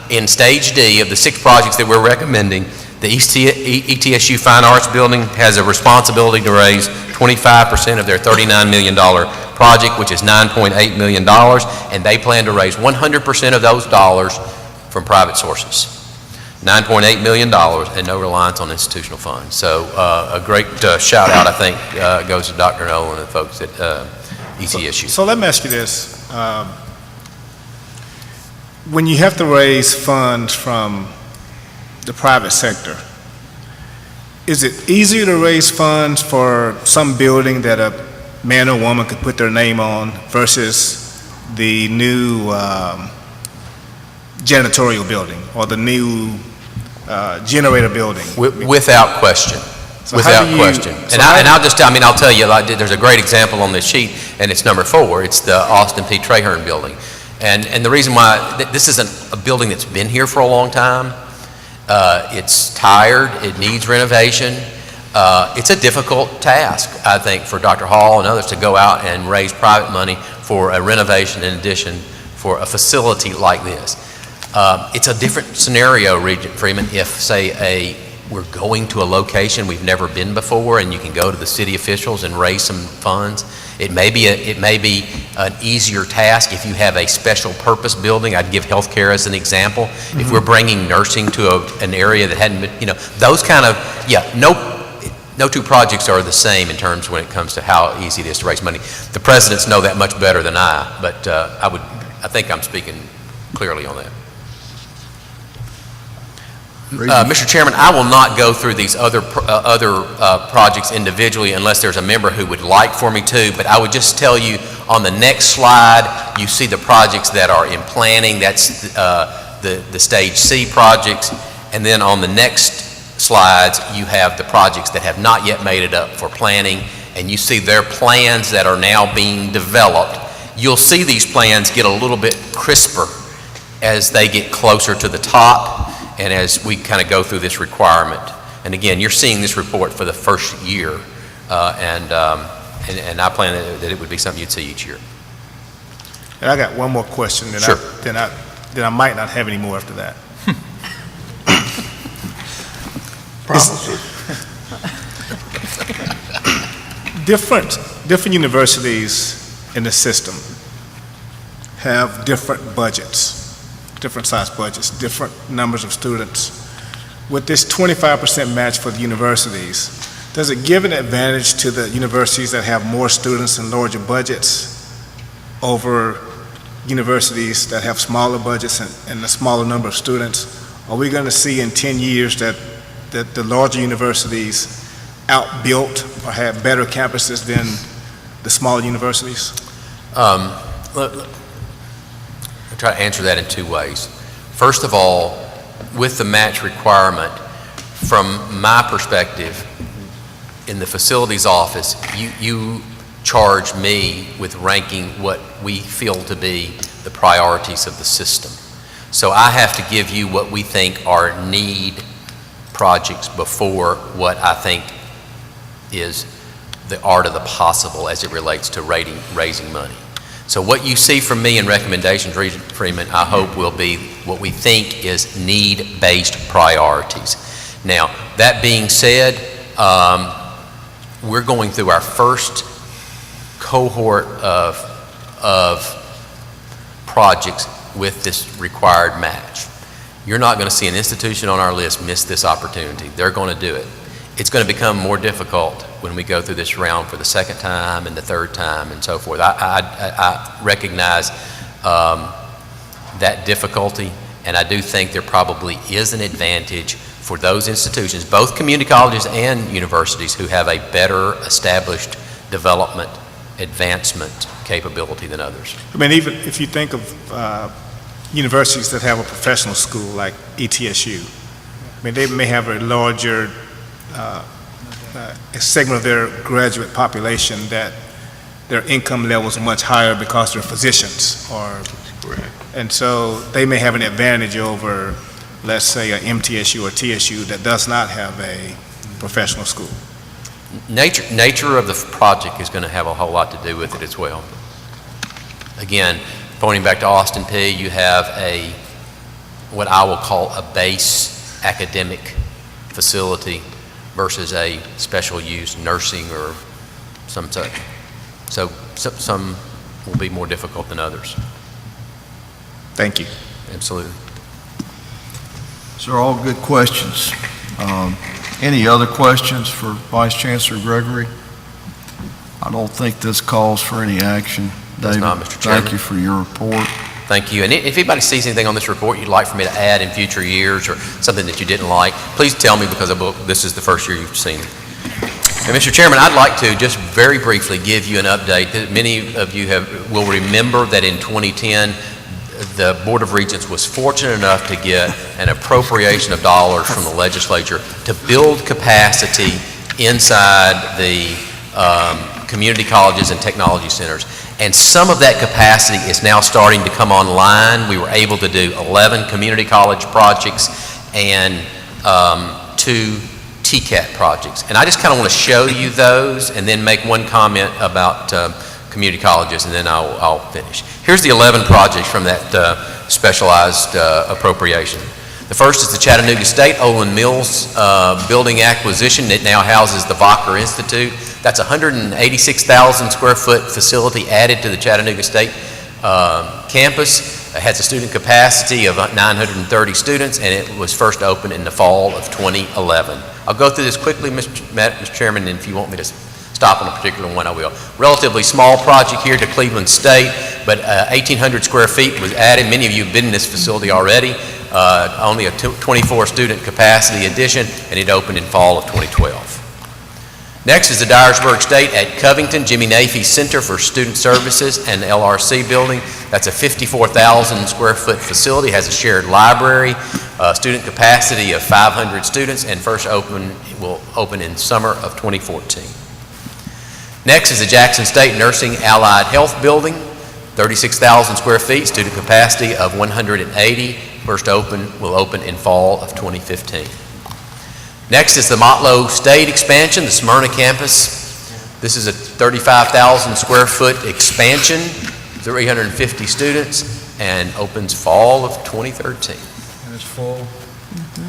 in Stage D of the 6 projects that we're recommending, the ETSU Fine Arts Building has a responsibility to raise 25% of their $39 million project, which is $9.8 million, and they plan to raise 100% of those dollars from private sources. $9.8 million and no reliance on institutional funds. So a great shout out, I think, goes to Dr. Nolan and the folks at ETSU. So let me ask you this. When you have to raise funds from the private sector, is it easier to raise funds for some building that a man or woman could put their name on versus the new janitorial building or the new generator building? Without question. So Without how do you- question. so And how- I'll tell you, there's a great example on this sheet, and it's number 4. It's the Austin P. Traherne building. And the reason why, this isn't a building that's been here for a long time. It's tired, it needs renovation. It's a difficult task, I think, for Dr. Hall and others to go out and raise private money for a renovation in addition for a facility like this. It's a different scenario, Regent Freeman, if, say, we're going to a location we've never been before and you can go to the city officials and raise some funds. It may be an easier task if you have a special purpose building. I'd give healthcare as an example. Mm-hmm. If we're bringing nursing to an area that hadn't been, those kind of, no 2 projects are the same in terms when it comes to how easy it is to raise money. The presidents know that much better than I, but I think I'm speaking clearly on that. Mr. Chairman, I will not go through these other projects individually unless there's a member who would like for me to, but I would just tell you on the next slide, you see the projects that are in planning. That's the Stage C projects. And then on the next slides, you have the projects that have not yet made it up for planning, and you see their plans that are now being developed. You'll see these plans get a little bit crisper as they get closer to the top and as we kind of go through this requirement. And again, you're seeing this report for the first year, and I plan that it would be something you'd see each year. And I got one more question, Sure. then I might not have any more after that. Different universities in the system have different budgets, different size budgets, different numbers of students. With this 25% match for the universities, does it give an advantage to the universities that have more students and larger budgets over universities that have smaller budgets and a smaller number of students? Are we going to see in 10 years that the larger universities outbuilt or have better campuses than the smaller universities? I'll try to answer that in 2 ways. First of all, with the match requirement, from my perspective, in the facilities office, you charge me with ranking what we feel to be the priorities of the system. So I have to give you what we think are need projects before what I think is the art of the possible as it relates to raising money. So what you see from me in recommendations, Regent Freeman, I hope will be what we think is need-based priorities. Now, that being said, we're going through our first cohort of projects with this required match. You're not going to see an institution on our list miss this opportunity. They're going to do it. It's going to become more difficult when we go through this round for the second time and the third time and so forth. I recognize that difficulty, and I do think there probably is an advantage for those institutions, both community colleges and universities, who have a better established development advancement capability than others. I mean, even if you think of universities that have a professional school like ETSU, I mean, they may have a larger a segment of their graduate population that their income levels are much higher because they're physicians, and so they may have an advantage over let's say, a MTSU or TSU that does not have a professional school? Nature of the project is going to have a whole lot to do with it as well. Again, pointing back to Austin P, you have what I will call a base academic facility versus a special use nursing or some such. So some will be more difficult than others. Thank you. Absolutely. These are all good questions. Any other questions for Vice Chancellor Gregory? I don't think this calls for any action. Does David, not, Mr. Chairman. thank you for your report. Thank you. And if anybody sees anything on this report you'd like for me to add in future years or something that you didn't like, please tell me, because this is the first year you've seen it. And Mr. Chairman, I'd like to just very briefly give you an update. Many of you will remember that in 2010, the Board of Regents was fortunate enough to get an appropriation of dollars from the legislature to build capacity inside the community colleges and technology centers. And some of that capacity is now starting to come online. We were able to do 11 community college projects and 2 TCAT projects. And I just kind of want to show you those and then make one comment about community colleges, and then I'll finish. Here's the 11 projects from that specialized appropriation. The first is the Chattanooga State Olin Mills building acquisition. It now houses the Vocker Institute. That's a 186,000 square foot facility added to the Chattanooga State campus. It has a student capacity of 930 students, and it was first opened in the fall of 2011. I'll go through this quickly, Mr. Chairman, and if you want me to stop on a particular one, I will. Relatively small project here to Cleveland State, but 1,800 square feet was added. Many of you have been in this facility already. Only a 24 student capacity addition, and it opened in fall of 2012. Next is the Dyersburg State at Covington, Jimmy Nafee Center for Student Services and the LRC building. That's a 54,000 square foot facility, has a shared library, student capacity of 500 students, and will open in summer of 2014. Next is the Jackson State Nursing Allied Health Building, 36,000 square feet, student capacity of 180. Will open in fall of 2015. Next is the Motlow State expansion, the Smyrna campus. This is a 35,000 square foot expansion, 350 students, and opens fall of 2013. And it's full.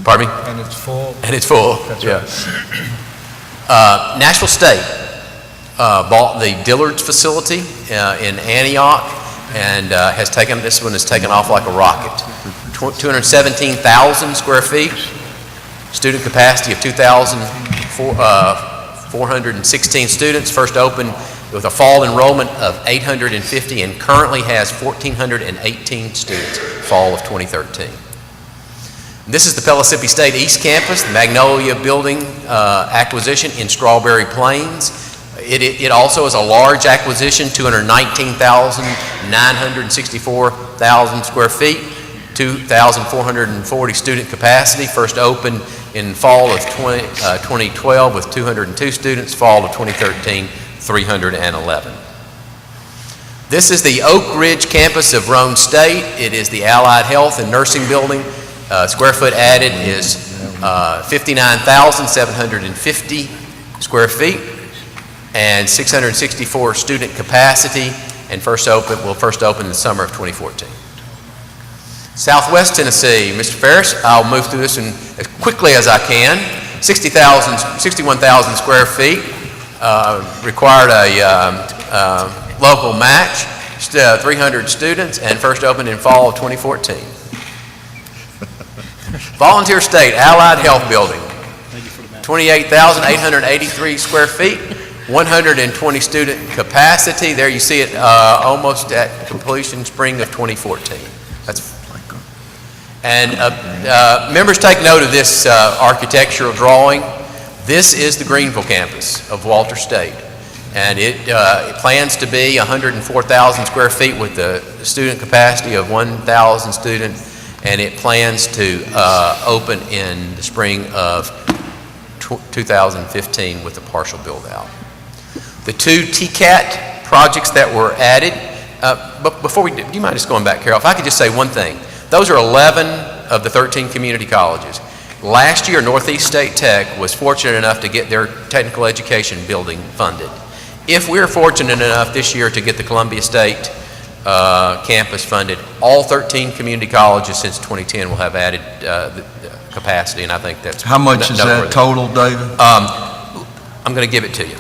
Pardon me? And it's full. And it's full. That's right. Nashville State bought the Dillard's facility in Antioch, and this one has taken off like a rocket. 217,000 square feet, student capacity of 2,416 students, first opened with a fall enrollment of 850 and currently has 1,418 students, fall of 2013. This is the Pellissippi State East Campus, the Magnolia Building acquisition in Strawberry Plains. It also is a large acquisition, 219,964 square feet, 2,440 student capacity, first opened in fall of 2012 with 202 students, fall of 2013, 311. This is the Oak Ridge campus of Roane State. It is the Allied Health and Nursing Building. Square foot added is 59,750 square feet and 664 student capacity, and will first open in the summer of 2014. Southwest Tennessee, Mr. Ferris, I'll move through this as quickly as I can. 61,000 square feet, required a local match, 300 students, and first opened in fall of 2014. Volunteer State Allied Health Building, 28,883 square feet, 120 student capacity. There you see it almost at completion, spring of 2014. And members, take note of this architectural drawing. This is the Greenville campus of Walter State. And it plans to be 104,000 square feet with a student capacity of 1,000 students. And it plans to open in the spring of 2015 with a partial build out. The 2 TCAT projects that were added, but before we do you mind just going back, Carol? If I could just say one thing. Those are 11 of the 13 community colleges. Last year, Northeast State Tech was fortunate enough to get their technical education building funded. If we're fortunate enough this year to get the Columbia State campus funded, all 13 community colleges since 2010 will have added the capacity, and I think that's How much is that noteworthy. total, David? I'm going to give it to you.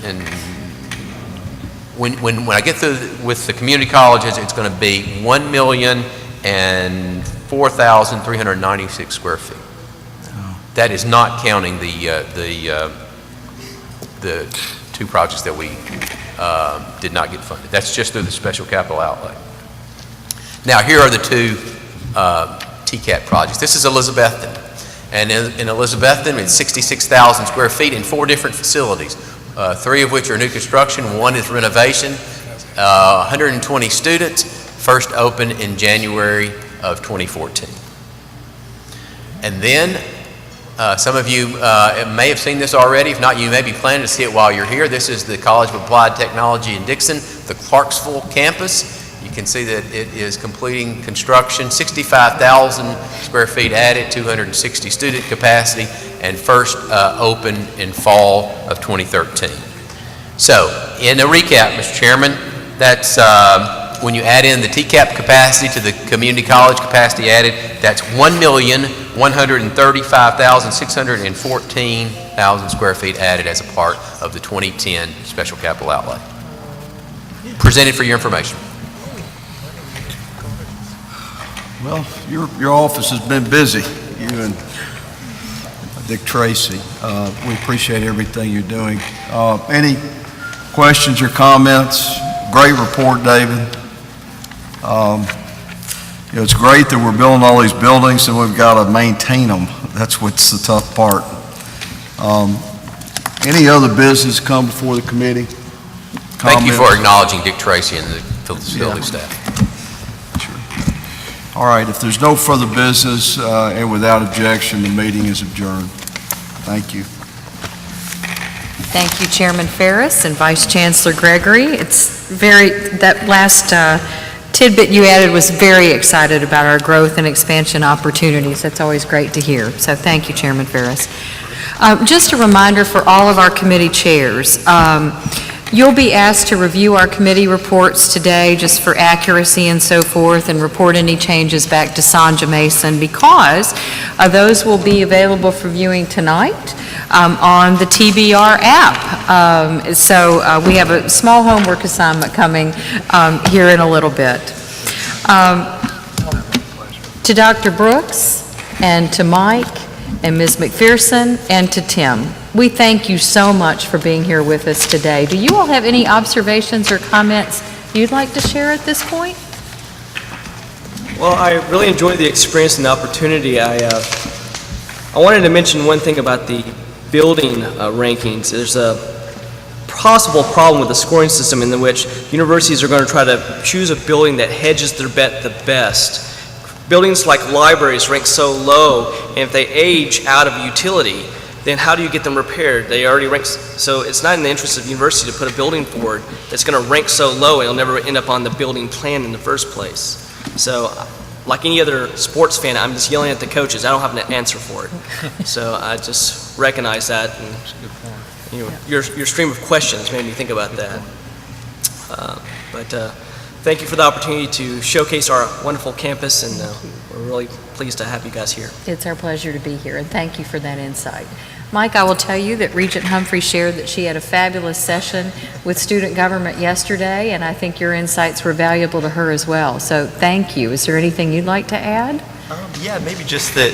And when I get through with the community colleges, it's going to be 1,004,396 square feet. That is not counting the two projects that we did not get funded. That's just through the special capital outlay. Now, here are the two TCAP projects. This is Elizabethton. And in Elizabethton, it's 66,000 square feet in 4 different facilities, 3 of which are new construction, 1 is renovation, 120 students, first opened in January of 2014. And then, some of you may have seen this already. If not, you may be planning to see it while you're here. This is the College of Applied Technology in Dixon, the Clarksville campus. You can see that it is completing construction, 65,000 square feet added, 260 student capacity, and first opened in fall of 2013. So, in a recap, Mr. Chairman, that's when you add in the TCAP capacity to the community college capacity added, that's 1,135,614 square feet added as a part of the 2010 special capital outlay. Presented for your information. Well, your office has been busy, you and Dick Tracy. We appreciate everything you're doing. Any questions or comments? Great report, David. It's great that we're building all these buildings and we've got to maintain them. That's what's the tough part. Any other business come before the committee? Thank you for Comments? acknowledging Dick Tracy and the facility staff. All right, if there's no further business and without objection, the meeting is adjourned. Thank you. Thank you, Chairman Ferris and Vice Chancellor Gregory. That last tidbit you added was very excited about our growth and expansion opportunities. That's always great to hear. So thank you, Chairman Ferris. Just a reminder for all of our committee chairs. You'll be asked to review our committee reports today just for accuracy and so forth, and report any changes back to Sanja Mason, because those will be available for viewing tonight on the TBR app. So we have a small homework assignment coming here in a little bit. To Dr. Brooks and to Mike and Ms. McPherson and to Tim, we thank you so much for being here with us today. Do you all have any observations or comments you'd like to share at this point? Well, I really enjoyed the experience and the opportunity. I wanted to mention one thing about the building rankings. There's a possible problem with the scoring system in which universities are going to try to choose a building that hedges their bet the best. Buildings like libraries rank so low, and if they age out of utility, then how do you get them repaired? They already rank, so it's not in the interest of the university to put a building forward that's going to rank so low it'll never end up on the building plan in the first place. So, like any other sports fan, I'm just yelling at the coaches. I don't have an answer for it. So I just recognize that, and your stream of questions made me think about that. Thank you for the opportunity to showcase our wonderful campus, and we're really pleased to have you guys here. It's our pleasure to be here, and thank you for that insight. Mike, I will tell you that Regent Humphrey shared that she had a fabulous session with student government yesterday, and I think your insights were valuable to her as well. So thank you. Is there anything you'd like to add? Yeah, maybe just that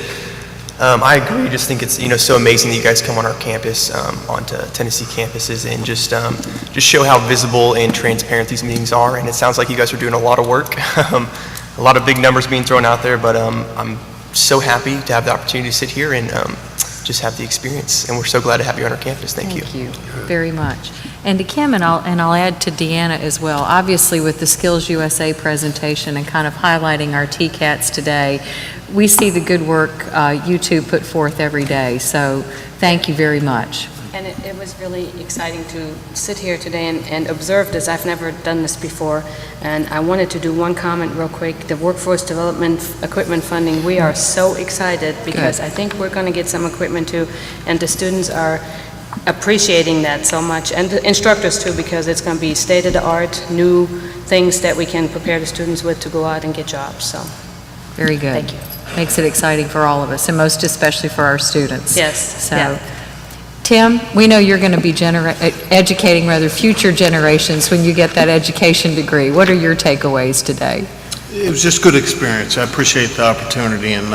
I agree. Just think it's so amazing that you guys come on our campus, onto Tennessee campuses, and just show how visible and transparent these meetings are. And it sounds like you guys are doing a lot of work, a lot of big numbers being thrown out there. But I'm so happy to have the opportunity to sit here and just have the experience. And we're so glad to have you on our campus. Thank you. Thank you very much. And to Kim, and I'll add to Deanna as well. Obviously, with the Skills USA presentation and kind of highlighting our TCATs today, we see the good work you two put forth every day. So thank you very much. And it was really exciting to sit here today and observe this. I've never done this before. And I wanted to do one comment real quick. The workforce development equipment funding, we are so excited because I think we're going to get some equipment too. And the students are appreciating that so much. And the instructors too, because it's going to be state-of-the-art, new things that we can prepare the students with to go out and get jobs. So, very good. Thank you. Makes it exciting for all of us, and most especially for our students. Yes. So, yeah. Tim, we know you're going to be educating future generations when you get that education degree. What are your takeaways today? It was just good experience. I appreciate the opportunity, and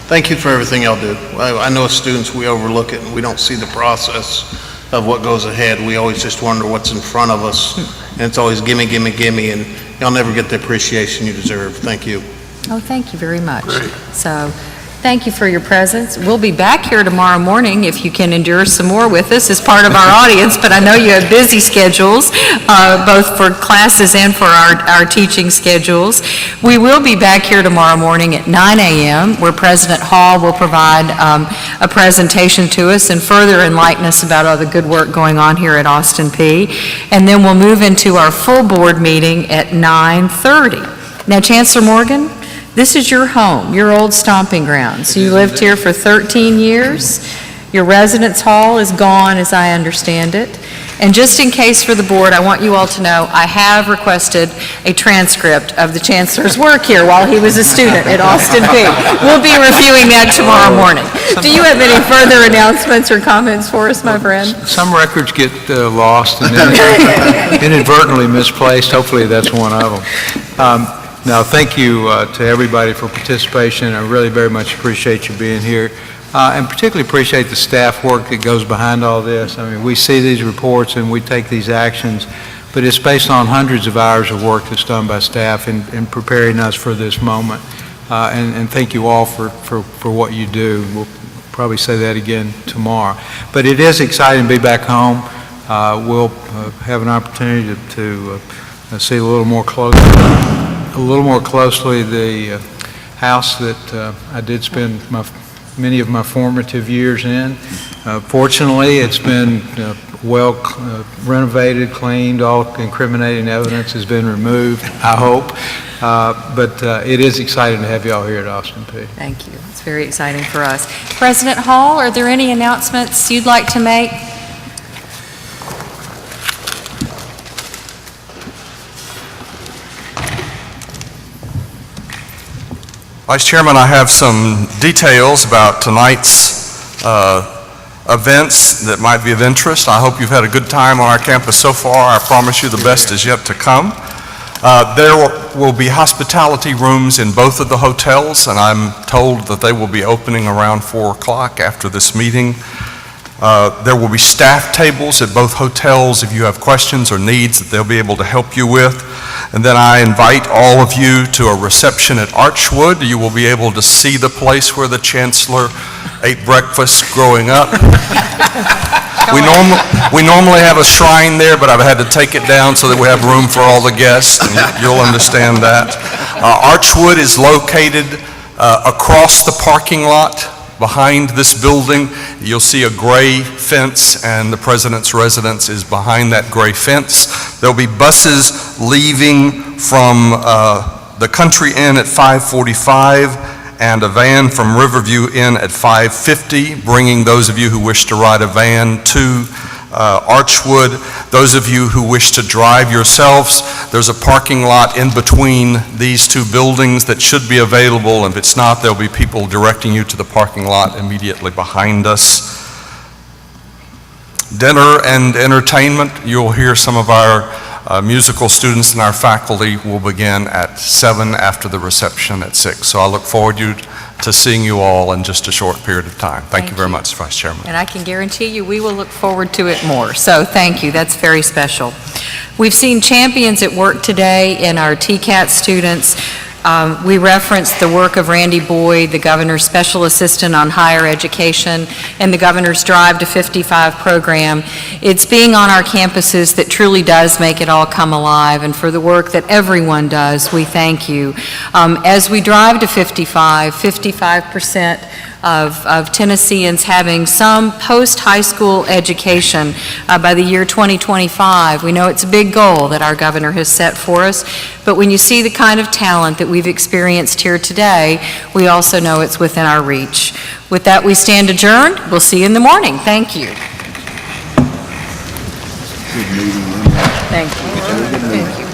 thank you for everything y'all do. I know as students, we overlook it, and we don't see the process of what goes ahead. We always just wonder what's in front of us, and it's always gimme, gimme, gimme, and y'all never get the appreciation you deserve. Thank you. Oh, thank you very much. So, thank you for your presence. We'll be back here tomorrow morning if you can endure some more with us as part of our audience, but I know you have busy schedules, both for classes and for our teaching schedules. We will be back here tomorrow morning at 9 a.m., where President Hall will provide a presentation to us and further enlighten us about all the good work going on here at Austin Peay. And then we'll move into our full board meeting at 9:30. Now, Chancellor Morgan, this is your home, your old stomping grounds. You lived here for 13 years. Your residence hall is gone, as I understand it. And just in case for the board, I want you all to know, I have requested a transcript of the Chancellor's work here while he was a student at Austin Peay. We'll be reviewing that tomorrow morning. Do you have any further announcements or comments for us, my friend? Some records get lost and inadvertently misplaced. Hopefully that's one of them. Now, thank you to everybody for participation. I really very much appreciate you being here, and particularly appreciate the staff work that goes behind all this. I mean, we see these reports and we take these actions, but it's based on hundreds of hours of work that's done by staff in preparing us for this moment. And thank you all for what you do. We'll probably say that again tomorrow. But it is exciting to be back home. We'll have an opportunity to see a little more closely the house that I did spend many of my formative years in. Fortunately, it's been well renovated, cleaned, all incriminating evidence has been removed, I hope. But it is exciting to have you all here at Austin Peay. Thank you. It's very exciting for us. President Hall, are there any announcements you'd like to make? Vice Chairman, I have some details about tonight's events that might be of interest. I hope you've had a good time on our campus so far. I promise you the best is yet to come. There will be hospitality rooms in both of the hotels, and I'm told that they will be opening around 4 o'clock after this meeting. There will be staff tables at both hotels if you have questions or needs that they'll be able to help you with. And then I invite all of you to a reception at Archwood. You will be able to see the place where the Chancellor ate breakfast growing up. We normally have a shrine there, but I've had to take it down so that we have room for all the guests, and you'll understand that. Archwood is located across the parking lot behind this building. You'll see a gray fence, and the President's residence is behind that gray fence. There'll be buses leaving from the Country Inn at 5:45 and a van from Riverview Inn at 5:50, bringing those of you who wish to ride a van to Archwood. Those of you who wish to drive yourselves, there's a parking lot in between these two buildings that should be available. If it's not, there'll be people directing you to the parking lot immediately behind us. Dinner and entertainment, you'll hear some of our musical students and our faculty will begin at 7 after the reception at 6. So I look forward to seeing you all in just a short period of time. Thank you very much, Vice Chairman. And I can guarantee you we will look forward to it more. So thank you. That's very special. We've seen champions at work today in our TCAT students. We referenced the work of Randy Boyd, the governor's special assistant on higher education, and the governor's Drive to 55 program. It's being on our campuses that truly does make it all come alive, and for the work that everyone does, we thank you. As we drive to 55% of Tennesseans having some post-high school education by the year 2025. We know it's a big goal that our governor has set for us, but when you see the kind of talent that we've experienced here today, we also know it's within our reach. With that, we stand adjourned. We'll see you in the morning. Thank you. Good meeting. Thank you. Thank you.